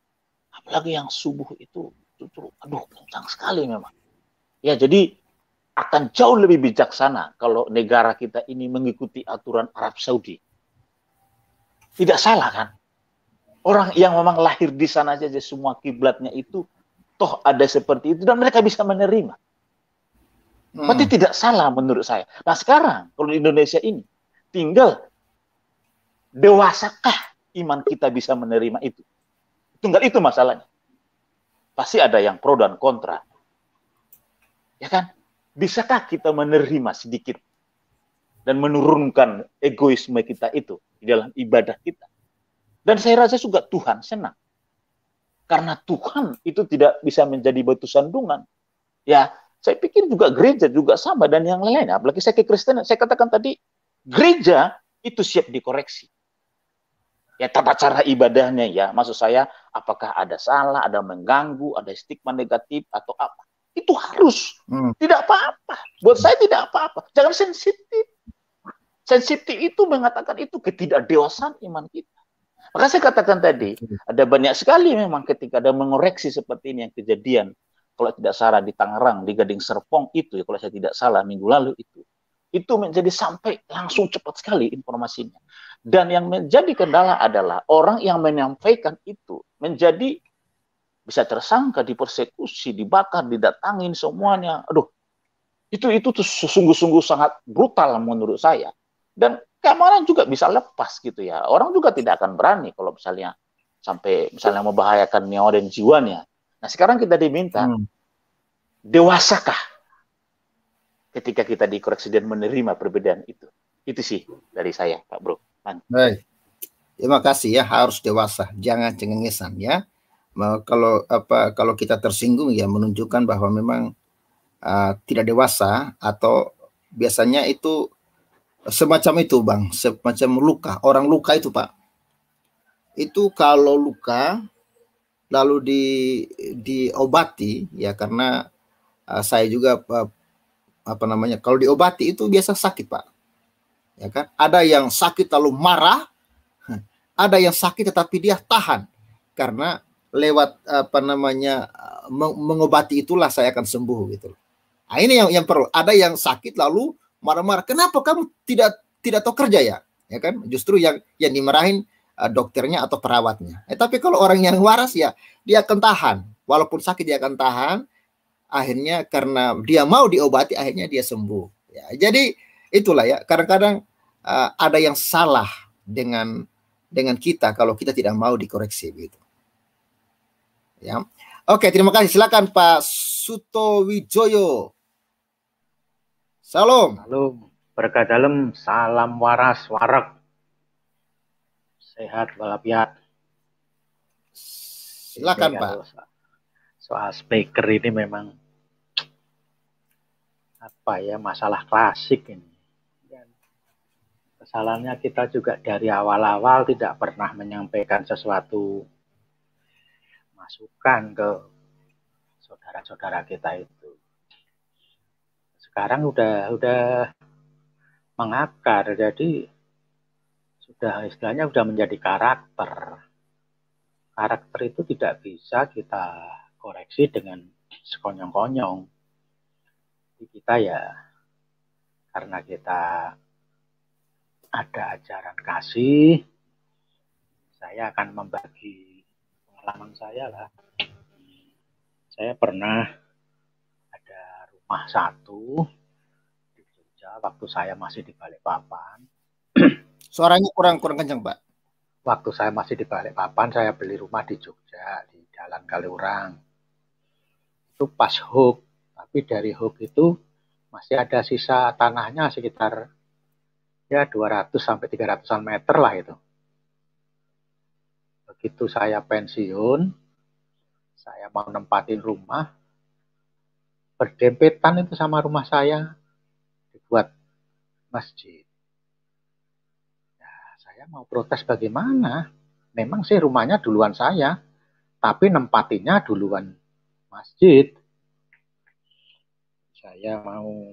apalagi yang subuh itu, jujur, aduh kencang sekali memang. Ya jadi akan jauh lebih bijaksana kalau negara kita ini mengikuti aturan Arab Saudi. Tidak salah kan? Orang yang memang lahir di sana saja semua kiblatnya itu toh ada seperti itu dan mereka bisa menerima. Berarti tidak salah menurut saya. Nah sekarang kalau di Indonesia ini tinggal dewasakah iman kita bisa menerima itu? Tinggal itu masalahnya. Pasti ada yang pro dan kontra. Ya kan? Bisakah kita menerima sedikit dan menurunkan egoisme kita itu di dalam ibadah kita? Dan saya rasa juga Tuhan senang. Karena Tuhan itu tidak bisa menjadi batu sandungan. Ya, saya pikir juga gereja juga sama dan yang lain-lain. Apalagi saya ke Kristen, saya katakan tadi, gereja itu siap dikoreksi. Ya, tata cara ibadahnya ya, maksud saya apakah ada salah, ada mengganggu, ada stigma negatif atau apa. Itu harus. Tidak apa-apa. Buat saya tidak apa-apa. Jangan sensitif. Sensitif itu mengatakan itu ketidakdewasaan iman kita. Maka saya katakan tadi, ada banyak sekali memang ketika ada mengoreksi seperti ini yang kejadian, kalau tidak salah di Tangerang, di Gading Serpong itu, ya, kalau saya tidak salah minggu lalu itu menjadi sampai langsung cepat sekali informasinya. Dan yang menjadi kendala adalah orang yang menyampaikan itu menjadi bisa tersangka, dipersekusi, dibakar, didatangin semuanya. Aduh, itu tuh sungguh-sungguh sangat brutal menurut saya. Dan keamanan juga bisa lepas gitu ya. Orang juga tidak akan berani kalau misalnya sampai misalnya membahayakan nyawa dan jiwanya. Nah sekarang kita diminta, dewasakah ketika kita dikoreksi dan menerima perbedaan itu? Itu sih dari saya, Pak Bro. Baik. Terima kasih ya, harus dewasa, jangan cengengesan ya. Kalau kita tersinggung ya menunjukkan bahwa memang tidak dewasa atau biasanya itu semacam itu Bang, semacam luka. Orang luka itu Pak, itu kalau luka lalu diobati ya, karena saya juga apa namanya, kalau diobati itu biasa sakit Pak, ya kan. Ada yang sakit lalu marah, ada yang sakit tetapi dia tahan karena lewat apa namanya mengobati itulah saya akan sembuh gitu. Nah, ini yang perlu. Ada yang sakit lalu marah-marah. Kenapa kamu tidak tahu kerja ya? Ya kan? Justru yang dimarahin dokternya atau perawatnya. Tapi kalau orang yang waras ya dia akan tahan. Walaupun sakit dia akan tahan. Akhirnya karena dia mau diobati akhirnya dia sembuh. Ya, jadi itulah ya. Kadang-kadang ada yang salah dengan kita kalau kita tidak mau dikoreksi begitu. Ya. Oke, terima kasih. Silakan Pak Suto Wijoyo. Salam. Halo, berkah dalam, salam waras, warak, sehat walafiat. Silakan Pak. Soal speaker ini memang apa ya, masalah klasik ini. Dan kesalahannya kita juga dari awal-awal tidak pernah menyampaikan sesuatu masukan ke saudara-saudara kita itu. Sekarang udah mengakar, jadi sudah istilahnya sudah menjadi karakter. Karakter itu tidak bisa kita koreksi dengan sekonyong-konyong. Jadi kita ya, karena kita ada ajaran kasih, saya akan membagi pengalaman saya lah. Saya pernah ada rumah satu di Jogja waktu saya masih di Balikpapan. Suaranya kurang kencang, Pak. Waktu saya masih di Balikpapan, saya beli rumah di Jogja, di Jalan Kaliurang. Itu pas Hook, tapi dari Hook itu masih ada sisa tanahnya sekitar ya 200 sampai 300-an meter lah itu. Begitu saya pensiun, saya mau nempatin rumah, berdempetan itu sama rumah saya dibuat masjid. Saya mau protes bagaimana? Memang sih rumahnya duluan saya, tapi nempatinya duluan masjid. Saya mau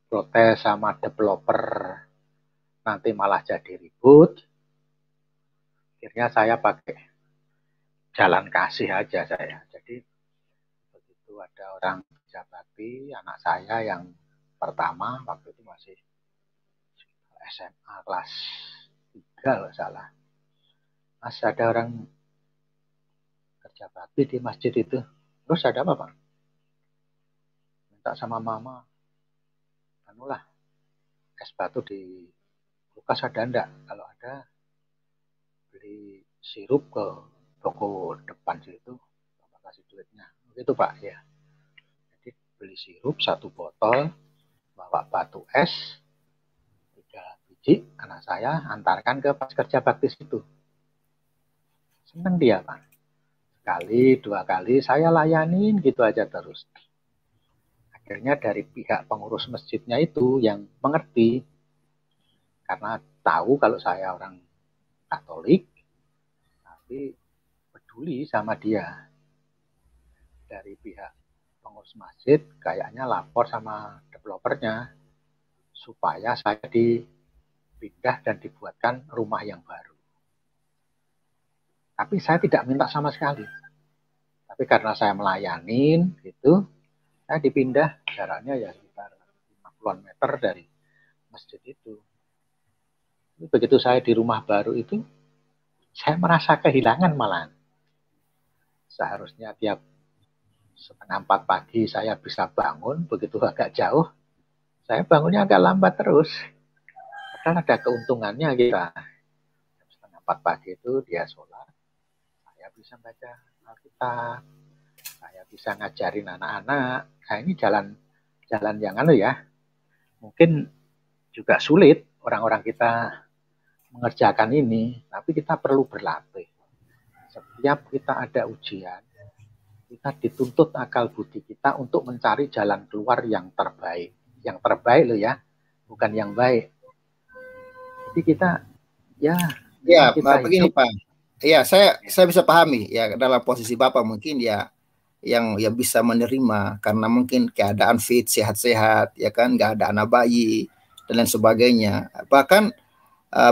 protes sama developer, nanti malah jadi ribut. Akhirnya saya pakai jalan kasih aja saya. Jadi begitu ada orang kerja bakti, anak saya yang pertama waktu itu masih SMA kelas 3 kalau salah. Mas, ada orang kerja bakti di masjid itu. Terus ada apa, Pak? Minta sama mama, anulah, es batu di kulkas ada enggak? Kalau ada, beli sirup ke toko depan situ, Bapak kasih duitnya. Begitu, Pak, ya. Jadi beli sirup 1 botol, bawa batu es, 3 biji, anak saya antarkan ke pas kerja bakti itu. Senang dia, Pak. Sekali, 2 kali saya layanin gitu aja terus. Akhirnya dari pihak pengurus masjidnya itu yang mengerti, karena tahu kalau saya orang Katolik, tapi peduli sama dia. Dari pihak pengurus masjid kayaknya lapor sama developernya supaya saya dipindah dan dibuatkan rumah yang baru. Tapi saya tidak minta sama sekali. Tapi karena saya melayanin gitu, saya dipindah, jaraknya ya sekitar 50-an meter dari masjid itu. Begitu saya di rumah baru itu, saya merasa kehilangan malahan. Seharusnya tiap 3:30 pagi saya bisa bangun, begitu agak jauh, saya bangunnya agak lambat terus. Padahal ada keuntungannya kita. 3:30 pagi itu dia sholat, saya bisa baca Alkitab, saya bisa ngajarin anak-anak. Nah ini jalan yang ya, mungkin juga sulit orang-orang kita mengerjakan ini, tapi kita perlu berlatih. Setiap kita ada ujian, kita dituntut akal budi kita untuk mencari jalan keluar yang terbaik. Yang terbaik loh ya, bukan yang baik. Jadi kita ya kita begini hidup. Pak. Ya, saya bisa pahami ya dalam posisi Bapak mungkin ya yang bisa menerima karena mungkin keadaan fit, sehat-sehat, ya kan, nggak ada anak bayi dan lain sebagainya. Bahkan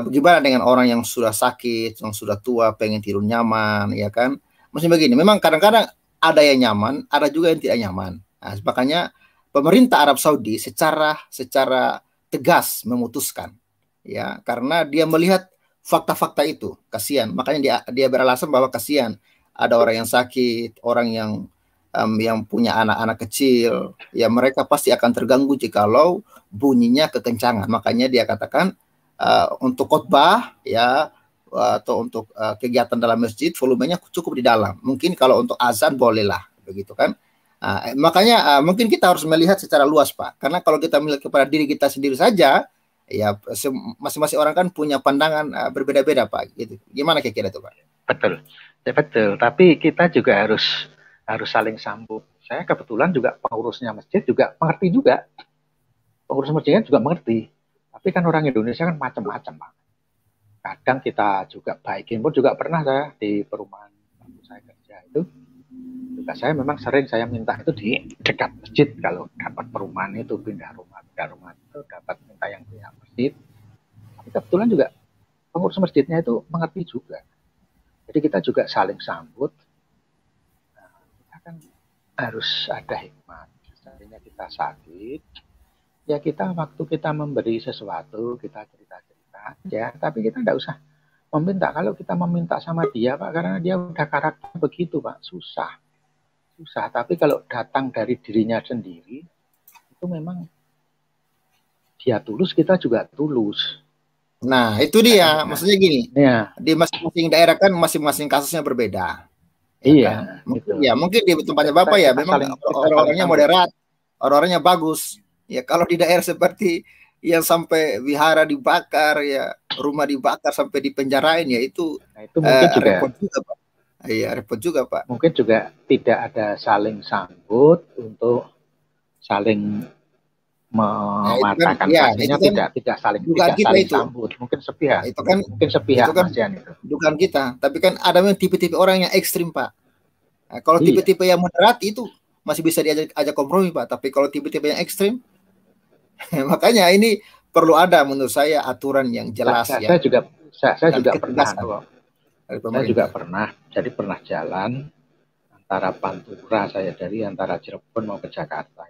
bagaimana dengan orang yang sudah sakit, yang sudah tua, pengen tidur nyaman, ya kan? Maksudnya begini, memang kadang-kadang ada yang nyaman, ada juga yang tidak nyaman. Nah, makanya pemerintah Arab Saudi secara tegas memutuskan, ya, karena dia melihat fakta-fakta itu, kasihan. Makanya dia beralasan bahwa kasihan ada orang yang sakit, orang yang punya anak-anak kecil, ya mereka pasti akan terganggu jikalau bunyinya kekencangan. Makanya dia katakan untuk khotbah ya atau untuk kegiatan dalam masjid volumenya cukup di dalam. Mungkin kalau untuk azan bolehlah begitu kan. Makanya mungkin kita harus melihat secara luas Pak. Karena kalau kita melihat kepada diri kita sendiri saja, ya masing-masing orang kan punya pandangan berbeda-beda Pak. Gitu. Gimana kira-kira itu Pak? Betul, ya, betul. Tapi kita juga harus saling sambung. Saya kebetulan juga pengurusnya masjid juga mengerti juga. Pengurus masjidnya juga mengerti. Tapi kan orang Indonesia kan macam-macam Pak. Kadang kita juga baikin pun juga pernah saya di perumahan waktu saya kerja itu juga saya memang sering saya minta itu di dekat masjid kalau dapat perumahan itu pindah rumah itu dapat minta yang punya masjid. Tapi kebetulan juga pengurus masjidnya itu mengerti juga. Jadi kita juga saling sambut. Nah, kita kan harus ada hikmah. Misalnya kita sakit, ya kita waktu kita memberi sesuatu, kita cerita-cerita ya, tapi kita tidak usah meminta. Kalau kita meminta sama dia, Pak, karena dia udah karakter begitu, Pak, susah. Tapi kalau datang dari dirinya sendiri, itu memang dia tulus, kita juga tulus. Nah, itu dia. Maksudnya gini, ya. Di masing-masing daerah kan masing-masing kasusnya berbeda. Iya. Kan? Mungkin di tempatnya Bapak ya, memang orang-orangnya moderat, orang-orangnya bagus. Ya, kalau di daerah seperti yang sampai wihara dibakar, ya rumah dibakar sampai dipenjarain, ya itu, mungkin juga repot juga, Pak. Iya, repot juga, Pak. Mungkin juga tidak ada saling sambut untuk saling mematakan kasihnya, tidak saling sambut, mungkin sepihak. Itu kan bukan kita, tapi kan ada yang tipe-tipe orang yang ekstrim, Pak. Nah, kalau tipe-tipe yang moderat itu masih bisa diajak kompromi, Pak. Tapi kalau tipe-tipe yang ekstrim, makanya ini perlu ada menurut saya aturan yang jelas. Saya juga pernah jalan antara Pantura, saya dari antara Cirebon mau ke Jakarta.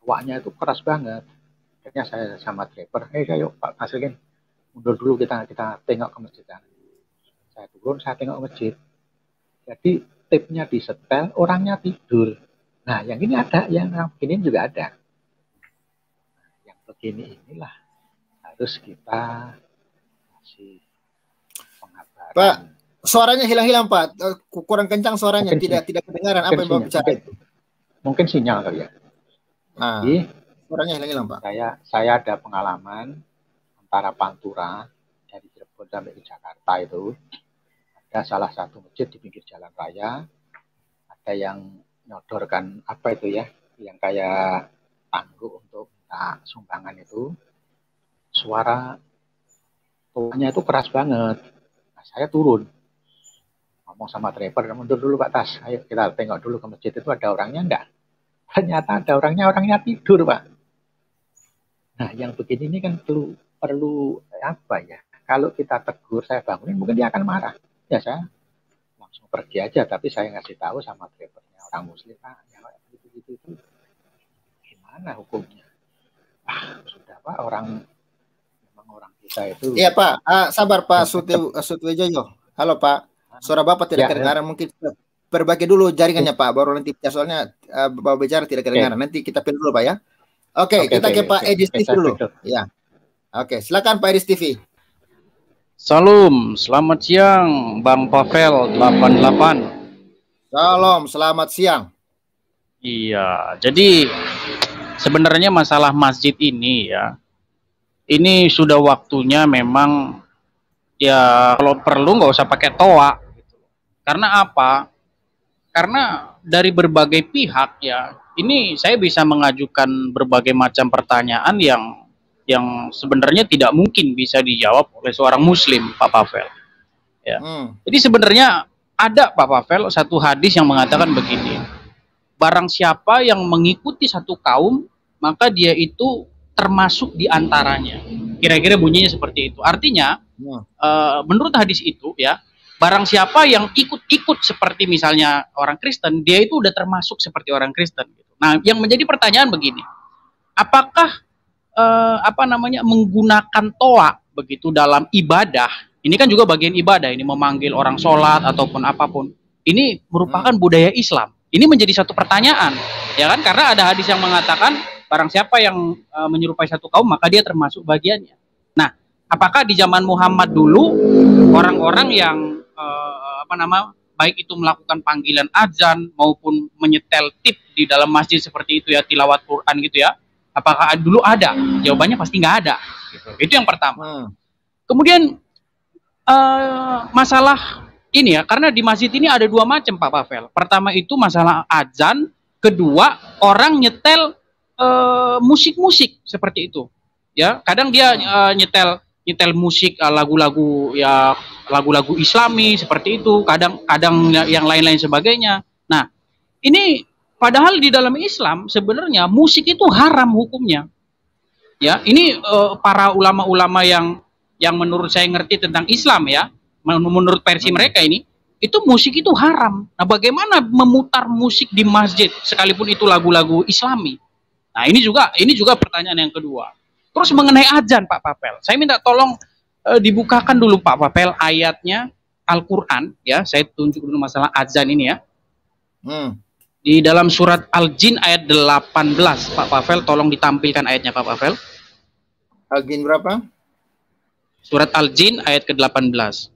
Waknya itu keras banget. Akhirnya saya sama driver, ayo Pak Masikin, mundur dulu kita tengok ke masjid. Saya turun, saya tengok ke masjid. Jadi tipnya disetel, orangnya tidur. Nah, yang ini ada, yang begini juga ada. Yang begini inilah harus kita kasih pengabaran. Pak, suaranya hilang-hilang, Pak. Kurang kencang suaranya, tidak kedengaran apa yang Bapak bicara itu. Mungkin sinyal kali ya. Jadi, suaranya hilang-hilang, Pak. Saya ada pengalaman antara Pantura dari Cirebon sampai ke Jakarta itu, ada salah satu masjid di pinggir jalan raya, ada yang nyodorkan apa itu ya, yang kayak tangguh untuk minta sumbangan itu, suara tuanya itu keras banget. Nah, saya turun, ngomong sama driver, mundur dulu Pak Tas, ayo kita tengok dulu ke masjid itu ada orangnya enggak. Ternyata ada orangnya tidur, Pak. Nah, yang begini ini kan perlu apa ya? Kalau kita tegur, saya bangunin, mungkin dia akan marah. Ya saya langsung pergi aja, tapi saya ngasih tahu sama drivernya, orang Muslim, Pak, ya gitu. Gimana hukumnya? Sudah Pak, memang orang kita itu. Iya Pak, sabar Pak Sutwejoyo. Halo Pak, suara Bapak tidak kedengaran, mungkin perbaiki dulu jaringannya Pak, baru nanti soalnya Bapak bicara tidak kedengaran. Nanti kita pilih dulu Pak ya. Oke, kita ke Pak Edis TV dulu. Ya. Oke, silakan Pak Edis TV. Salam, selamat siang Bang Pavel 88. Salam, selamat siang. Iya, jadi sebenarnya masalah masjid ini ya, ini sudah waktunya memang ya kalau perlu nggak usah pakai toa. Karena apa? Karena dari berbagai pihak ya, ini saya bisa mengajukan berbagai macam pertanyaan yang sebenarnya tidak mungkin bisa dijawab oleh seorang Muslim, Pak Pavel. Ya. Jadi sebenarnya ada Pak Pavel satu hadis yang mengatakan begini: barang siapa yang mengikuti satu kaum, maka dia itu termasuk di antaranya. Kira-kira bunyinya seperti itu. Artinya, menurut hadis itu ya, barang siapa yang ikut-ikut seperti misalnya orang Kristen, dia itu udah termasuk seperti orang Kristen. Nah, yang menjadi pertanyaan begini, apakah menggunakan toa begitu dalam ibadah? Ini kan juga bagian ibadah, ini memanggil orang sholat ataupun apapun. Ini merupakan budaya Islam. Ini menjadi satu pertanyaan, ya kan? Karena ada hadis yang mengatakan barang siapa yang menyerupai satu kaum, maka dia termasuk bagiannya. Nah, apakah di zaman Muhammad dulu orang-orang yang baik itu melakukan panggilan azan maupun menyetel tip di dalam masjid seperti itu ya, tilawat Quran gitu ya, apakah dulu ada? Jawabannya pasti nggak ada gitu. Itu yang pertama. Kemudian masalah ini ya, karena di masjid ini ada dua macam Pak Pavel. Pertama itu masalah azan, kedua orang nyetel musik-musik seperti itu ya. Kadang dia nyetel musik lagu-lagu ya, lagu-lagu Islami seperti itu, kadang yang lain-lain sebagainya. Nah, ini padahal di dalam Islam sebenarnya musik itu haram hukumnya. Ya, ini para ulama-ulama yang menurut saya ngerti tentang Islam ya, menurut versi mereka ini, itu musik itu haram. Nah, bagaimana memutar musik di masjid sekalipun itu lagu-lagu Islami? Nah, ini juga pertanyaan yang kedua. Terus mengenai azan Pak Papel, saya minta tolong dibukakan dulu Pak Papel ayatnya Al-Qur'an ya. Saya tunjuk dulu masalah azan ini ya. Di dalam surat Al-Jin ayat 18, Pak Pavel, tolong ditampilkan ayatnya Pak Pavel. Al-Jin berapa? Surat Al-Jin ayat ke-18.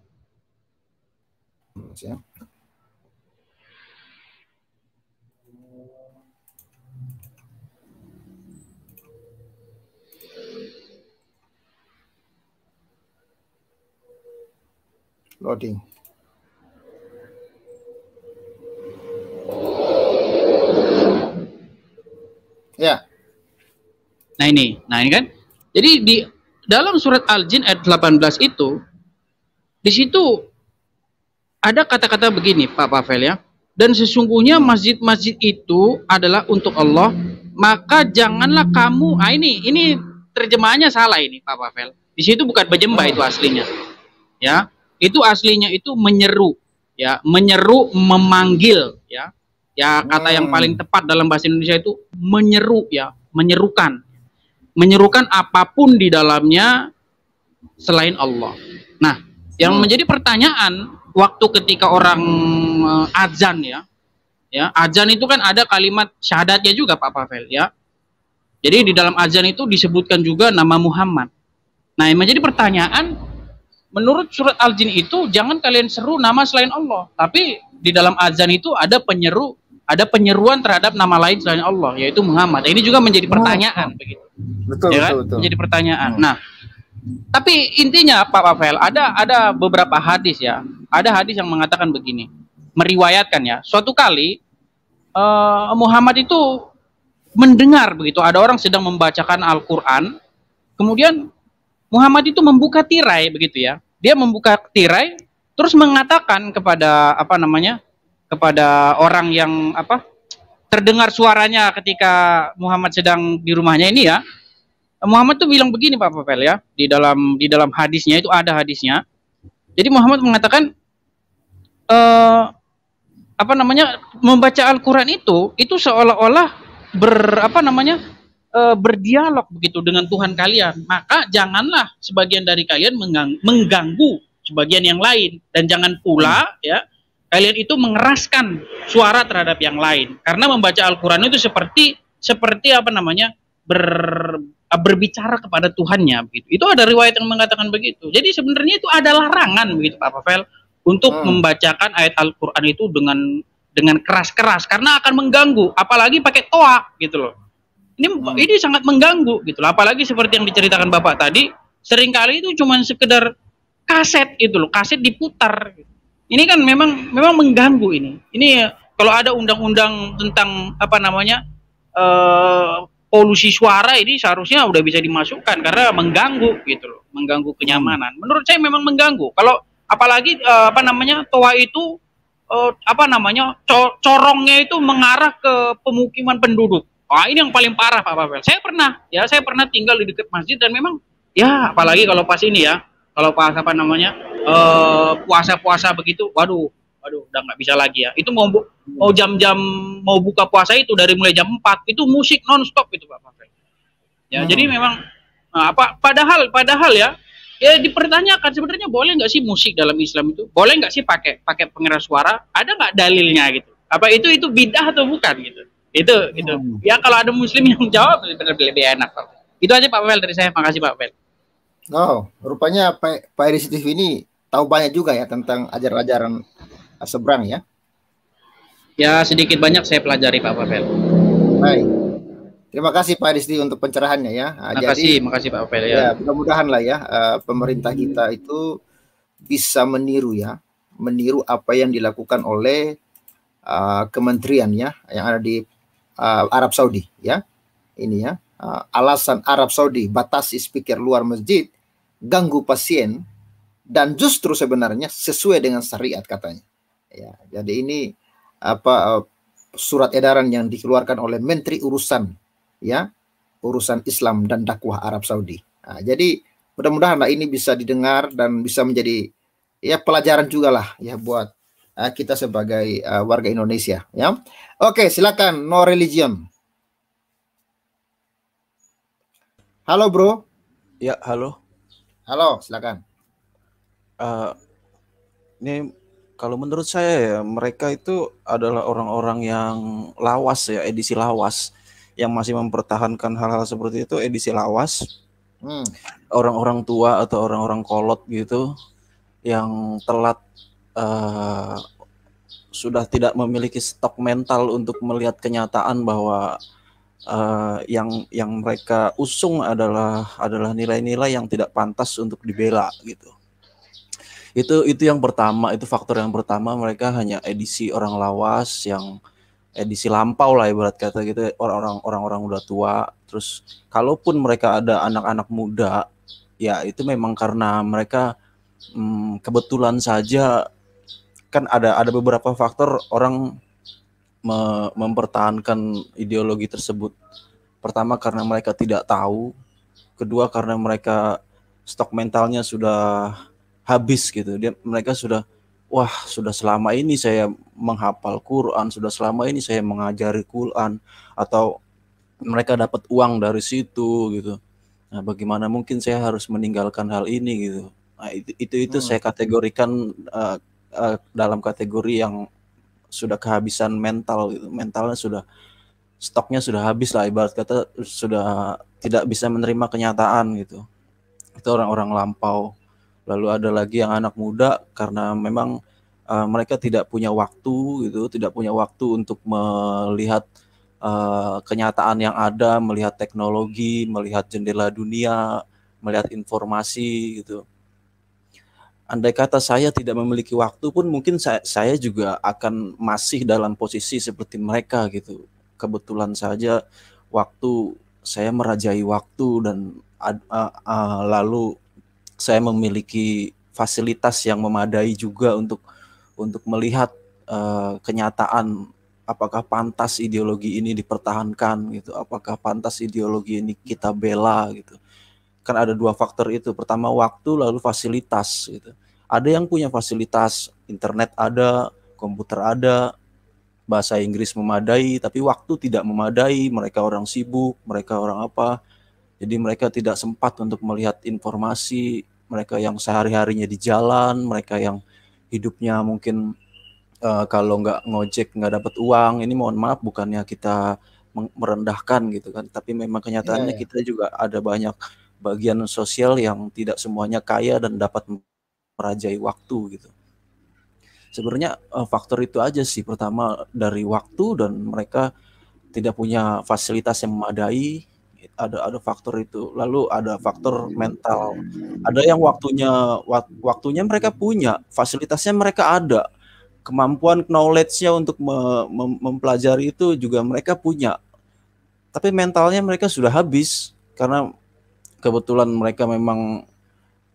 Ya. Loading. Ya. Nah ini kan. Jadi di dalam surat Al-Jin ayat 18 itu, di situ ada kata-kata begini Pak Pavel ya. Dan sesungguhnya masjid-masjid itu adalah untuk Allah, maka janganlah kamu, ini terjemahannya salah ini Pak Pavel. Di situ bukan berjembah itu aslinya. Ya, itu aslinya itu menyeru, ya, menyeru, memanggil, ya. Ya, kata yang paling tepat dalam bahasa Indonesia itu menyeru, ya, menyerukan. Menyerukan apapun di dalamnya selain Allah. Nah, yang menjadi pertanyaan waktu ketika orang azan ya, azan itu kan ada kalimat syahadatnya juga Pak Pavel, ya. Jadi di dalam azan itu disebutkan juga nama Muhammad. Nah, yang menjadi pertanyaan, menurut surat Al-Jin itu jangan kalian seru nama selain Allah, tapi di dalam azan itu ada penyeruan terhadap nama lain selain Allah, yaitu Muhammad. Ini juga menjadi pertanyaan begitu. Betul, ya kan? betul. Menjadi pertanyaan. Nah, tapi intinya Pak Pavel, ada beberapa hadis ya. Ada hadis yang mengatakan begini, meriwayatkan ya. Suatu kali Muhammad itu mendengar begitu, ada orang sedang membacakan Al-Qur'an. Kemudian Muhammad itu membuka tirai begitu ya. Dia membuka tirai terus mengatakan kepada kepada orang yang terdengar suaranya ketika Muhammad sedang di rumahnya ini ya. Muhammad tuh bilang begini Pak Pavel ya, di dalam hadisnya itu ada hadisnya. Jadi Muhammad mengatakan membaca Al-Qur'an itu seolah-olah berdialog begitu dengan Tuhan kalian. Maka janganlah sebagian dari kalian mengganggu sebagian yang lain, dan jangan pula ya kalian itu mengeraskan suara terhadap yang lain, karena membaca Al-Qur'an itu seperti berbicara kepada Tuhannya begitu. Itu ada riwayat yang mengatakan begitu. Jadi sebenarnya itu ada larangan begitu Pak Pavel untuk membacakan ayat Al-Qur'an itu dengan keras-keras, karena akan mengganggu, apalagi pakai toa gitu loh. Ini sangat mengganggu gitu loh. Apalagi seperti yang diceritakan Bapak tadi, seringkali itu cuma sekedar kaset itu loh, kaset diputar. Ini kan memang mengganggu ini. Ini kalau ada undang-undang tentang polusi suara, ini seharusnya udah bisa dimasukkan karena mengganggu gitu loh, mengganggu kenyamanan. Menurut saya memang mengganggu. Kalau apalagi toa itu corongnya itu mengarah ke pemukiman penduduk. Ini yang paling parah Pak Pavel. Saya pernah tinggal di dekat masjid, dan memang ya apalagi kalau pas ini ya, kalau pas puasa-puasa begitu, waduh udah nggak bisa lagi ya. Itu mau jam-jam mau buka puasa itu dari mulai jam 4 itu musik non-stop itu Pak Pavel. Ya, jadi memang padahal ya dipertanyakan sebenarnya boleh nggak sih musik dalam Islam itu? Boleh nggak sih pakai pengeras suara? Ada nggak dalilnya gitu? Apa itu bidah atau bukan gitu? Itu. Ya kalau ada muslim yang jawab lebih enak Pak. Itu aja Pak Pavel dari saya. Makasih Pak Pavel. Oh, rupanya Pak Edi TV ini tahu banyak juga ya tentang ajaran-ajaran seberang ya? Ya, sedikit banyak saya pelajari Pak Pavel. Baik. Terima kasih Pak Edi untuk pencerahannya ya. Makasih Pak Pavel ya. Mudah-mudahan lah ya pemerintah kita itu bisa meniru apa yang dilakukan oleh kementerian ya yang ada di Arab Saudi ya. Ini ya, alasan Arab Saudi batasi speaker luar masjid, ganggu pasien, dan justru sebenarnya sesuai dengan syariat katanya. Ya, jadi ini surat edaran yang dikeluarkan oleh Menteri Urusan ya urusan Islam dan dakwah Arab Saudi. Nah, jadi mudah-mudahan ini bisa didengar dan bisa menjadi ya pelajaran juga lah ya buat kita sebagai warga Indonesia ya. Oke, silakan No Religion. Halo bro. Ya, halo. Halo, silakan. Ini kalau menurut saya ya, mereka itu adalah orang-orang yang lawas ya, edisi lawas, yang masih mempertahankan hal-hal seperti itu, edisi lawas. Orang-orang tua atau orang-orang kolot gitu, yang telat sudah tidak memiliki stok mental untuk melihat kenyataan bahwa yang mereka usung adalah nilai-nilai yang tidak pantas untuk dibela gitu. Itu yang pertama, itu faktor yang pertama, mereka hanya edisi orang lawas, yang edisi lampau lah ibarat kata gitu, orang-orang udah tua. Terus kalaupun mereka ada anak-anak muda, ya itu memang karena mereka kebetulan saja, kan ada beberapa faktor orang mempertahankan ideologi tersebut. Pertama karena mereka tidak tahu, kedua karena mereka stok mentalnya sudah habis gitu. Mereka sudah selama ini saya menghafal Quran, sudah selama ini saya mengajari Quran, atau mereka dapat uang dari situ gitu. Nah, bagaimana mungkin saya harus meninggalkan hal ini gitu. Nah, itu saya kategorikan dalam kategori yang sudah kehabisan mental gitu. Mentalnya stoknya sudah habis lah, ibarat kata sudah tidak bisa menerima kenyataan gitu. Itu orang-orang lampau. Lalu ada lagi yang anak muda, karena memang mereka tidak punya waktu gitu, tidak punya waktu untuk melihat kenyataan yang ada, melihat teknologi, melihat jendela dunia, melihat informasi gitu. Andai kata saya tidak memiliki waktu pun, mungkin saya juga akan masih dalam posisi seperti mereka gitu. Kebetulan saja waktu saya merajai waktu, dan lalu saya memiliki fasilitas yang memadai juga untuk melihat kenyataan apakah pantas ideologi ini dipertahankan gitu, apakah pantas ideologi ini kita bela gitu. Kan ada dua faktor itu, pertama waktu, lalu fasilitas gitu. Ada yang punya fasilitas, internet ada, komputer ada, bahasa Inggris memadai, tapi waktu tidak memadai, mereka orang sibuk, mereka orang apa. Jadi mereka tidak sempat untuk melihat informasi, mereka yang sehari-harinya di jalan, mereka yang hidupnya mungkin kalau nggak ngojek nggak dapat uang. Ini mohon maaf, bukannya kita merendahkan gitu kan, tapi memang kenyataannya kita juga ada banyak bagian sosial yang tidak semuanya kaya dan dapat merajai waktu gitu. Sebenarnya faktor itu aja sih, pertama dari waktu, dan mereka tidak punya fasilitas yang memadai. Ada faktor itu. Lalu ada faktor mental. Ada yang waktunya mereka punya, fasilitasnya mereka ada, kemampuan knowledge-nya untuk mempelajari itu juga mereka punya, tapi mentalnya mereka sudah habis karena kebetulan mereka memang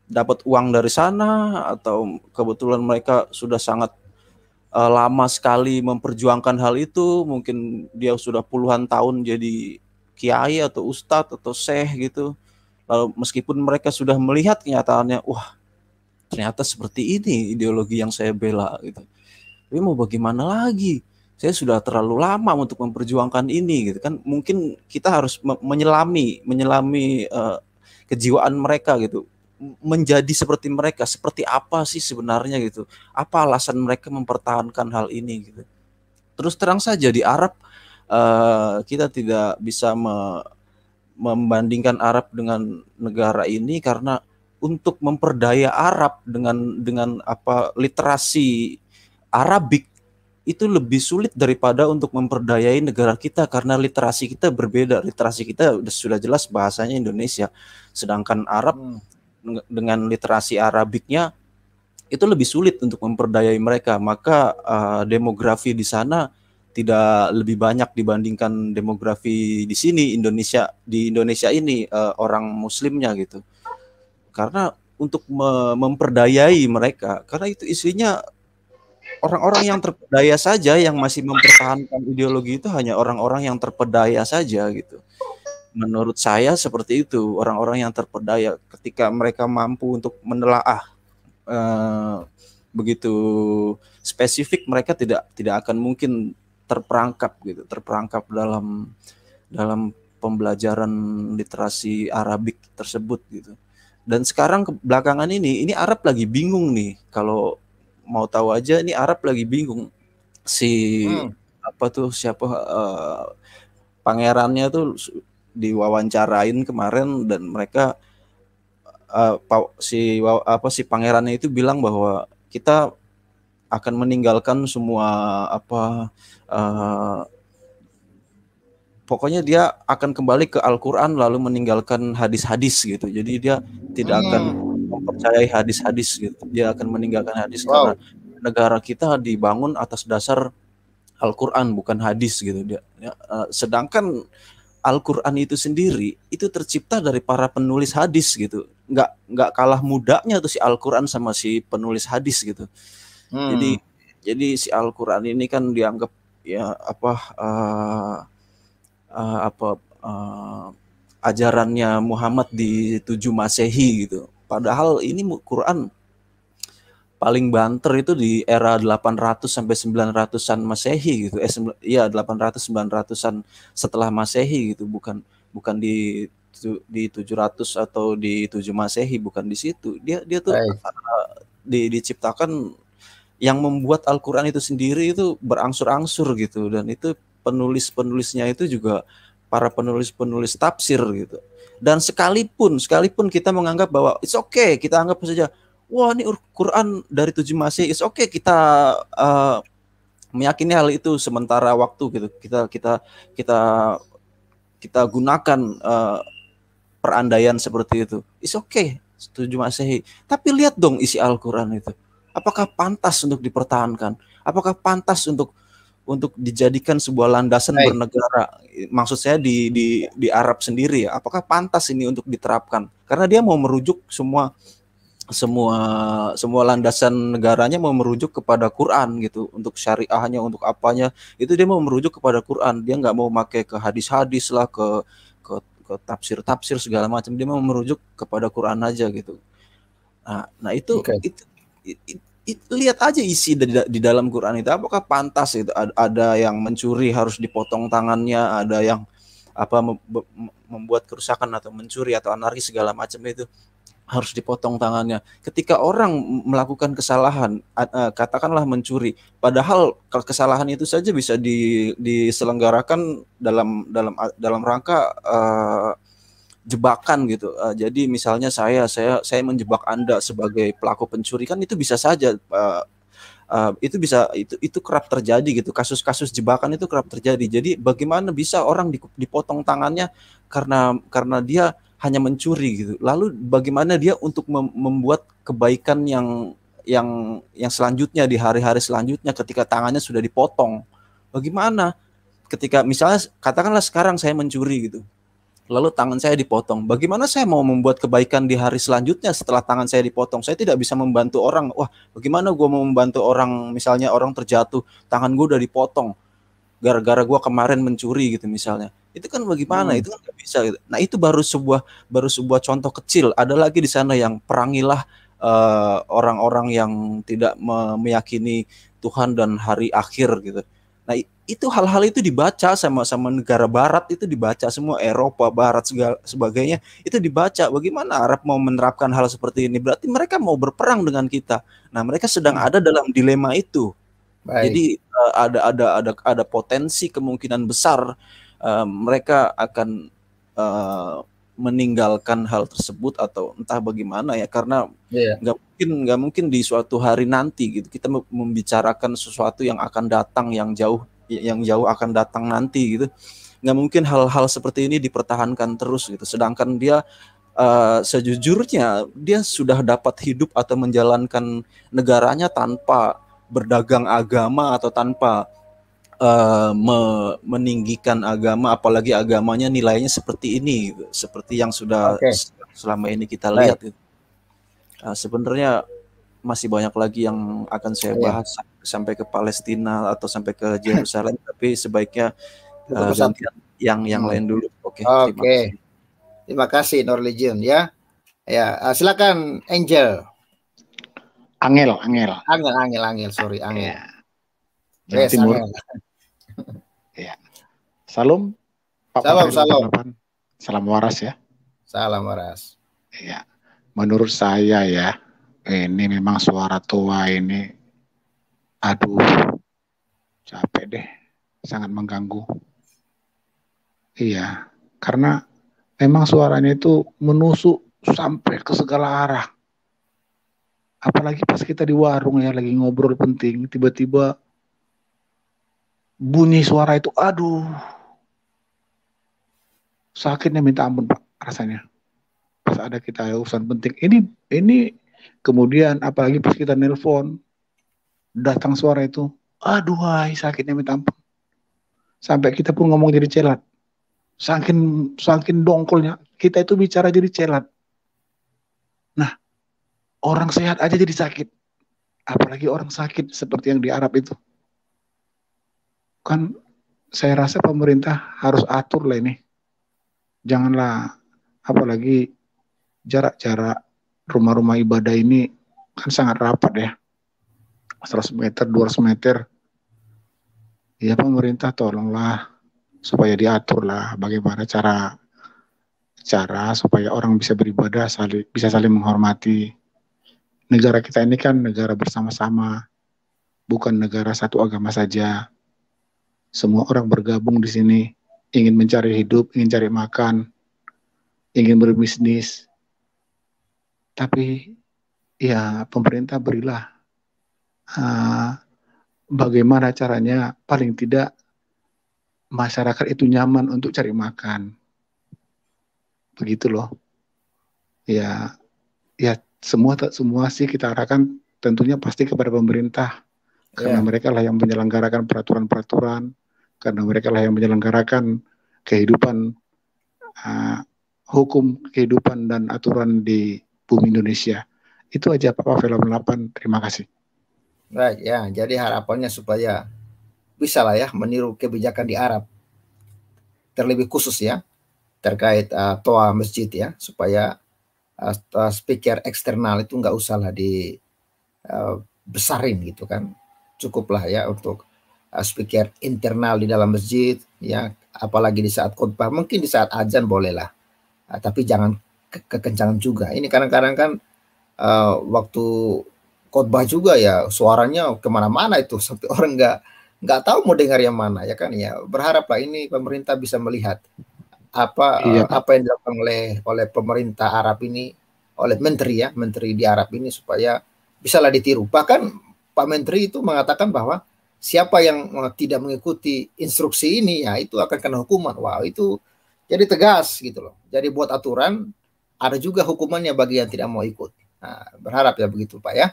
dapat uang dari sana, atau kebetulan mereka sudah sangat lama sekali memperjuangkan hal itu. Mungkin dia sudah puluhan tahun jadi kiai atau ustadz atau syekh gitu. Lalu meskipun mereka sudah melihat kenyataannya, wah ternyata seperti ini ideologi yang saya bela gitu. Tapi mau bagaimana lagi? Saya sudah terlalu lama untuk memperjuangkan ini gitu kan. Mungkin kita harus menyelami kejiwaan mereka gitu. Menjadi seperti mereka, seperti apa sih sebenarnya gitu. Apa alasan mereka mempertahankan hal ini gitu. Terus terang saja di Arab kita tidak bisa membandingkan Arab dengan negara ini, karena untuk memperdaya Arab dengan literasi Arabik itu lebih sulit daripada untuk memperdayai negara kita, karena literasi kita berbeda. Literasi kita sudah jelas bahasanya Indonesia, sedangkan Arab dengan literasi Arabiknya itu lebih sulit untuk memperdayai mereka. Maka demografi di sana tidak lebih banyak dibandingkan demografi di sini di Indonesia ini orang muslimnya gitu. Karena untuk memperdayai mereka, karena itu isinya orang-orang yang terpedaya saja, yang masih mempertahankan ideologi itu hanya orang-orang yang terpedaya saja gitu. Menurut saya seperti itu, orang-orang yang terpedaya ketika mereka mampu untuk menelaah begitu spesifik, mereka tidak akan mungkin terperangkap gitu, terperangkap dalam pembelajaran literasi Arabik tersebut gitu. Dan sekarang belakangan ini Arab lagi bingung nih. Kalau mau tahu aja, ini Arab lagi bingung. Siapa pangerannya tuh diwawancarain kemarin, dan mereka si pangerannya itu bilang bahwa kita akan meninggalkan semua pokoknya dia akan kembali ke Al-Quran lalu meninggalkan hadis-hadis gitu. Jadi dia tidak akan mempercayai hadis-hadis gitu. Dia akan meninggalkan hadis karena negara kita dibangun atas dasar Al-Quran bukan hadis gitu. Sedangkan Al-Quran itu sendiri itu tercipta dari para penulis hadis gitu. Nggak kalah mudanya tuh si Al-Quran sama si penulis hadis gitu. Jadi si Al-Quran ini kan dianggap ya ajarannya Muhammad di 7 Masehi gitu. Padahal ini Quran paling banter itu di era 800 sampai 900-an Masehi gitu. 800 900-an setelah Masehi gitu, bukan di 700 atau di 7 Masehi, bukan di situ. Dia tuh diciptakan, yang membuat Al-Quran itu sendiri itu berangsur-angsur gitu, dan itu penulis-penulisnya itu juga para penulis-penulis tafsir gitu. Dan sekalipun kita menganggap bahwa it's okay, kita anggap saja, wah ini Quran dari 7 Masehi, it's okay, kita meyakini hal itu sementara waktu gitu. Kita gunakan perandaian seperti itu. It's okay, 7 Masehi. Tapi lihat dong isi Al-Quran itu. Apakah pantas untuk dipertahankan? Apakah pantas untuk dijadikan sebuah landasan bernegara? Maksud saya di Arab sendiri ya. Apakah pantas ini untuk diterapkan? Karena dia mau merujuk semua landasan negaranya mau merujuk kepada Quran gitu, untuk syariahnya, untuk apanya itu dia mau merujuk kepada Quran. Dia nggak mau pakai ke hadis-hadis lah, ke tafsir segala macam. Dia mau merujuk kepada Quran aja gitu. Nah itu lihat aja isi di dalam Quran itu, apakah pantas itu? Ada yang mencuri harus dipotong tangannya, ada yang membuat kerusakan atau mencuri atau anarkis segala macam itu harus dipotong tangannya. Ketika orang melakukan kesalahan, katakanlah mencuri, padahal kesalahan itu saja bisa diselenggarakan dalam rangka jebakan gitu. Jadi misalnya saya menjebak Anda sebagai pelaku pencuri, kan itu bisa saja itu kerap terjadi gitu. Kasus-kasus jebakan itu kerap terjadi. Jadi bagaimana bisa orang dipotong tangannya karena dia hanya mencuri gitu. Lalu bagaimana dia untuk membuat kebaikan yang selanjutnya, di hari-hari selanjutnya ketika tangannya sudah dipotong? Bagaimana ketika misalnya katakanlah sekarang saya mencuri gitu, lalu tangan saya dipotong, bagaimana saya mau membuat kebaikan di hari selanjutnya setelah tangan saya dipotong? Saya tidak bisa membantu orang. Wah, bagaimana gue mau membantu orang, misalnya orang terjatuh, tangan gue udah dipotong gara-gara gue kemarin mencuri gitu misalnya. Itu kan bagaimana? Itu kan nggak bisa gitu. Nah itu baru sebuah contoh kecil. Ada lagi di sana yang perangilah orang-orang yang tidak meyakini Tuhan dan hari akhir gitu. Nah itu hal-hal itu dibaca sama negara Barat, itu dibaca semua, Eropa Barat segala sebagainya itu dibaca. Bagaimana Arab mau menerapkan hal seperti ini? Berarti mereka mau berperang dengan kita. Nah mereka sedang ada dalam dilema itu. Jadi ada potensi kemungkinan besar mereka akan meninggalkan hal tersebut atau entah bagaimana ya, karena nggak mungkin di suatu hari nanti gitu kita membicarakan sesuatu yang akan datang, yang jauh akan datang nanti gitu. Nggak mungkin hal-hal seperti ini dipertahankan terus gitu. Sedangkan dia sejujurnya dia sudah dapat hidup atau menjalankan negaranya tanpa berdagang agama atau tanpa meninggikan agama, apalagi agamanya nilainya seperti ini gitu. Seperti yang sudah selama ini kita lihat gitu. Sebenarnya masih banyak lagi yang akan saya bahas sampai ke Palestina atau sampai ke Yerusalem, tapi sebaiknya Untuk bersatu. gantian yang lain dulu. Oke, Oke. Terima kasih Nur Legion ya. Ya, silakan Angel. Angel. Sorry, Angel. Ya. Jawa Timur. Ya. Salam Pak Salam. Salam waras ya. Salam waras. Ya. Menurut saya ya, ini memang suara tua ini, aduh, capek deh, sangat mengganggu. Iya, karena memang suaranya itu menusuk sampai ke segala arah. Apalagi pas kita di warung ya, lagi ngobrol penting, tiba-tiba bunyi suara itu, aduh, sakitnya minta ampun Pak, rasanya. Pas ada kita urusan penting, ini kemudian apalagi pas kita nelpon, datang suara itu, aduh, sakitnya minta ampun. Sampai kita pun ngomong jadi celat. Saking dongkolnya, kita itu bicara jadi celat. Nah, orang sehat aja jadi sakit. Apalagi orang sakit seperti yang di Arab itu. Kan saya rasa pemerintah harus atur lah ini. Janganlah, apalagi jarak-jarak rumah-rumah ibadah ini kan sangat rapat ya. 100 meter, 200 meter. Ya pemerintah tolonglah supaya diatur lah bagaimana cara supaya orang bisa beribadah, bisa saling menghormati. Negara kita ini kan negara bersama-sama, bukan negara satu agama saja. Semua orang bergabung di sini, ingin mencari hidup, ingin cari makan, ingin berbisnis. Tapi ya pemerintah berilah bagaimana caranya paling tidak masyarakat itu nyaman untuk cari makan. Begitu loh. Ya semua sih kita arahkan tentunya pasti kepada pemerintah. Karena mereka lah yang menyelenggarakan peraturan-peraturan, karena mereka lah yang menyelenggarakan kehidupan, hukum, kehidupan dan aturan di bumi Indonesia. Itu aja Pak Pavel 8. Terima kasih. Baik ya, jadi harapannya supaya bisa lah ya meniru kebijakan di Arab, terlebih khusus ya terkait toa masjid ya, supaya speaker eksternal itu nggak usah lah besarin gitu kan, cukuplah ya untuk speaker internal di dalam masjid ya, apalagi di saat khutbah, mungkin di saat azan bolehlah, tapi jangan kekencangan juga. Ini kadang-kadang kan waktu khutbah juga ya suaranya kemana-mana itu sampai orang nggak tahu mau dengar yang mana ya kan ya. Berharaplah ini pemerintah bisa melihat apa yang dilakukan oleh pemerintah Arab ini, oleh menteri di Arab ini, supaya bisalah ditiru. Bahkan Pak Menteri itu mengatakan bahwa siapa yang tidak mengikuti instruksi ini ya itu akan kena hukuman. Wow, itu jadi tegas gitu loh. Jadi buat aturan, ada juga hukumannya bagi yang tidak mau ikut. Nah, berharap ya begitu Pak ya.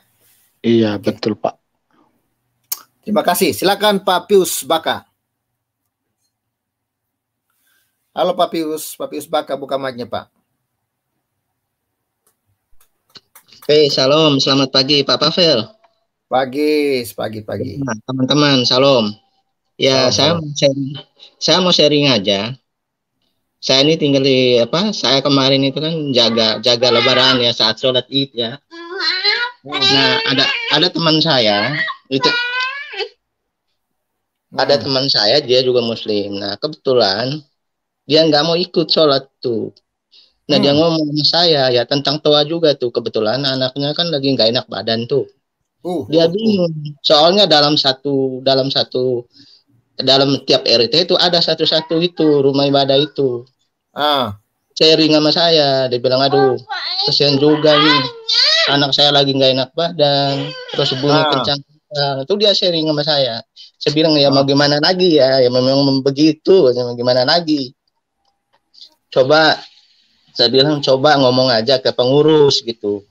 Iya, betul Pak. Terima kasih. Silakan Pak Pius Baka. Halo Pak Pius Baka, buka mic-nya Pak. Oke, salam, selamat pagi Pak Pavel. Pagi. Nah, teman-teman, salam. Ya, salam. saya mau sharing aja. Saya ini tinggal di saya kemarin itu kan jaga lebaran ya saat sholat Id ya. Nah, ada teman saya itu. Ada teman saya, dia juga muslim. Nah, kebetulan dia nggak mau ikut sholat tuh. Nah, dia ngomong sama saya ya tentang toa juga tuh. Kebetulan anaknya kan lagi nggak enak badan tuh. Dia bingung. Soalnya dalam tiap RT itu ada satu-satu itu rumah ibadah itu. Sharing sama saya, dia bilang aduh kasihan juga nih. Anak saya lagi nggak enak badan, terus bunyi kencang. Itu dia sharing sama saya. Saya bilang ya mau gimana lagi ya memang begitu, mau gimana lagi. Saya bilang coba ngomong aja ke pengurus gitu.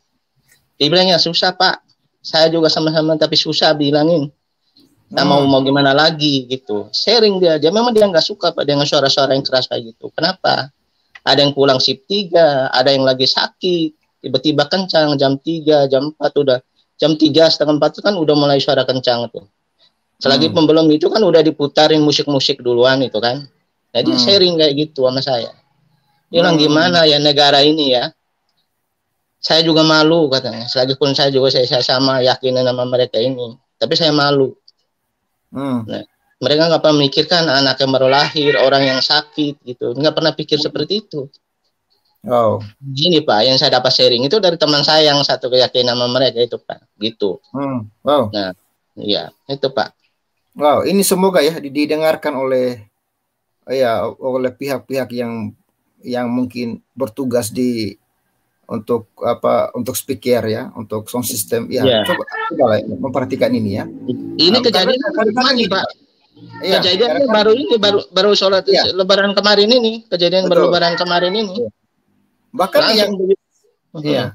Dia bilang ya susah Pak, saya juga sama-sama tapi susah bilangin. Nah, mau gimana lagi gitu. Sharing dia aja, memang dia nggak suka Pak dengan suara-suara yang keras kayak gitu. Kenapa? Ada yang pulang shift 3, ada yang lagi sakit, tiba-tiba kencang jam 3, jam 4 udah. Jam 3:30 itu kan udah mulai suara kencang tuh. Selagi belum itu kan udah diputarin musik-musik duluan itu kan. Jadi sharing kayak gitu sama saya. Dia bilang gimana ya negara ini ya. Saya juga malu katanya. Selagipun saya juga saya sama yakin sama mereka ini. Tapi saya malu. Nah, mereka nggak pernah memikirkan anak yang baru lahir, orang yang sakit gitu. Nggak pernah pikir seperti itu. Oh. Gini Pak, yang saya dapat sharing itu dari teman saya yang satu keyakinan sama mereka itu Pak. Gitu. Wow. Nah, iya itu Pak. Wow, ini semoga ya didengarkan oleh pihak-pihak yang mungkin bertugas untuk speaker ya, untuk sound system ya. Coba lah memperhatikan ini ya. Ini kejadian kemarin Pak. Ya, kejadian baru sholat Lebaran kemarin ini, kejadian Lebaran kemarin ini. Bahkan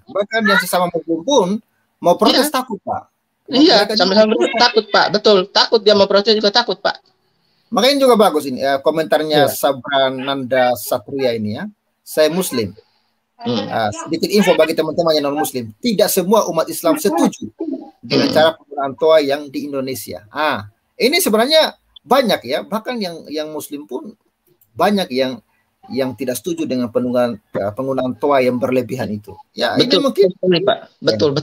bahkan yang sesama muslim pun mau protes takut Pak. Iya, sama-sama takut Pak, betul. Takut dia mau protes juga takut Pak. Makanya juga bagus ini komentarnya Sabrananda Satria ini ya. Saya Muslim. Sedikit info bagi teman-teman yang non Muslim. Tidak semua umat Islam setuju dengan cara penggunaan toa yang di Indonesia. Ini sebenarnya banyak ya. Bahkan yang Muslim pun banyak yang tidak setuju dengan penggunaan toa yang berlebihan itu. Ya, betul, ini mungkin Pak. Betul.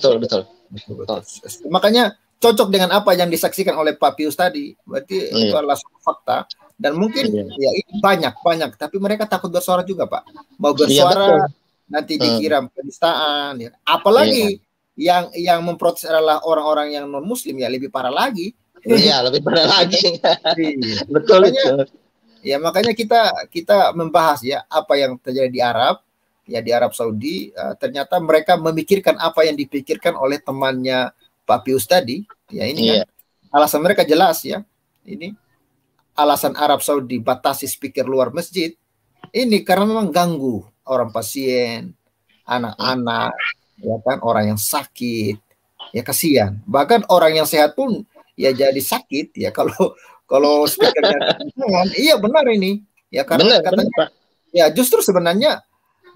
Makanya cocok dengan apa yang disaksikan oleh Pak Pius tadi. Berarti itu adalah fakta dan mungkin ya ini banyak, tapi mereka takut bersuara juga, Pak. Mau bersuara nanti dikira penistaan ya. Apalagi yang memprotes adalah orang-orang yang non muslim ya, lebih parah lagi. Iya, lebih parah lagi. Betul. Makanya kita membahas ya apa yang terjadi di Arab, ya di Arab Saudi. Ternyata mereka memikirkan apa yang dipikirkan oleh temannya Pak Pius tadi. Ya ini kan alasan mereka jelas ya. Ini alasan Arab Saudi batasi speaker luar masjid. Ini karena memang ganggu orang pasien, anak-anak, ya kan, orang yang sakit, ya kasihan. Bahkan orang yang sehat pun ya jadi sakit ya kalau speakernya iya benar ini ya karena katanya ya justru sebenarnya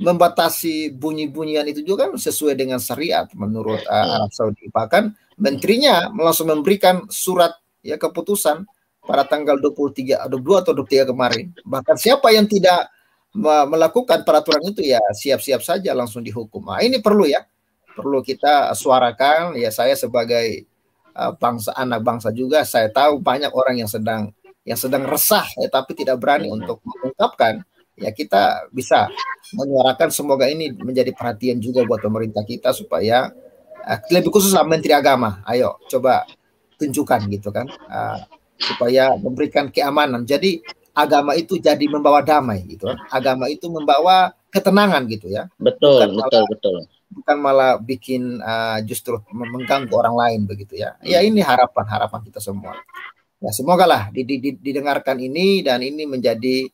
membatasi bunyi-bunyian itu juga kan sesuai dengan syariat menurut Arab Saudi. Bahkan menterinya langsung memberikan surat ya keputusan pada tanggal 22 atau 23 kemarin. Bahkan siapa yang tidak melakukan peraturan itu ya siap-siap saja langsung dihukum. Ini perlu kita suarakan ya. Saya sebagai anak bangsa juga, saya tahu banyak orang yang sedang resah ya, tapi tidak berani untuk mengungkapkan. Ya kita bisa menyuarakan, semoga ini menjadi perhatian juga buat pemerintah kita supaya lebih khususlah Menteri Agama, ayo coba tunjukkan gitu kan, supaya memberikan keamanan. Jadi agama itu jadi membawa damai gitu kan. Agama itu membawa ketenangan gitu ya. Betul. Bukan malah bikin justru mengganggu orang lain begitu ya. Ya ini harapan kita semua. Ya semoga lah didengarkan ini dan ini menjadi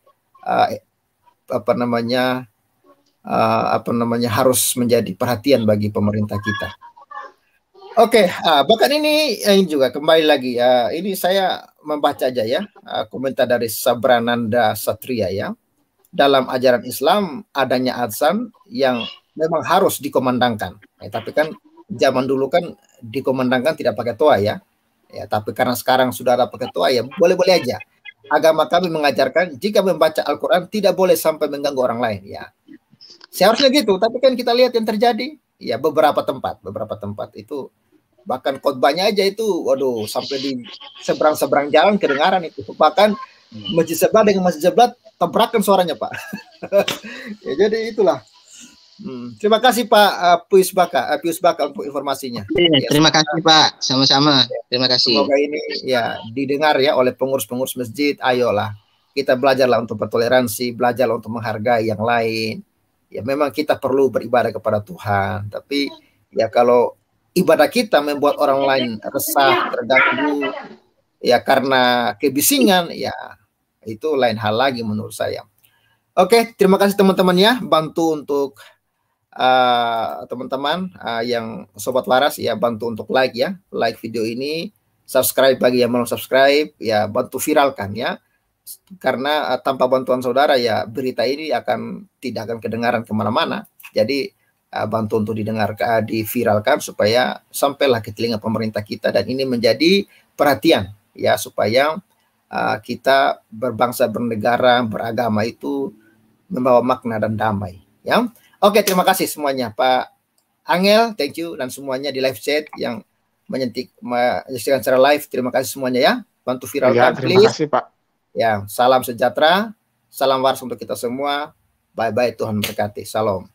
harus menjadi perhatian bagi pemerintah kita. Oke, bahkan ini juga kembali lagi ya. Ini saya membaca aja ya komentar dari Sabrananda Satria ya. Dalam ajaran Islam adanya azan yang memang harus dikomandangkan. Tapi kan zaman dulu kan dikomandangkan tidak pakai toa ya. Tapi karena sekarang sudah ada pakai toa ya boleh-boleh aja. Agama kami mengajarkan jika membaca Al-Quran tidak boleh sampai mengganggu orang lain ya. Seharusnya gitu, tapi kan kita lihat yang terjadi ya beberapa tempat itu bahkan khotbahnya aja itu waduh sampai di seberang jalan kedengaran itu, bahkan masjid sebelah dengan masjid sebelah tabrakan suaranya Pak. Ya, jadi itulah. Terima kasih Pak Pius Baka untuk informasinya. Terima kasih Pak, sama-sama. Terima kasih. Semoga ini ya didengar ya oleh pengurus-pengurus masjid. Ayolah kita belajarlah untuk bertoleransi, belajarlah untuk menghargai yang lain. Ya memang kita perlu beribadah kepada Tuhan, tapi ya kalau ibadah kita membuat orang lain resah, terganggu ya karena kebisingan, ya itu lain hal lagi menurut saya. Oke, terima kasih teman-teman ya, bantu untuk teman-teman yang Sobat Waras ya, bantu untuk like video ini, subscribe bagi yang belum subscribe ya, bantu viralkan ya, karena tanpa bantuan saudara ya berita ini tidak akan kedengaran kemana-mana. Jadi bantu untuk diviralkan supaya sampailah ke telinga pemerintah kita dan ini menjadi perhatian ya, supaya kita berbangsa, bernegara, beragama itu membawa makna dan damai. Ya, oke, terima kasih semuanya, Pak Angel, thank you, dan semuanya di live chat yang menyaksikan secara live, terima kasih semuanya ya. Bantu viralkan, terima please. kasih, Pak. Ya, salam sejahtera, salam waras untuk kita semua. Bye-bye, Tuhan berkati. Salam.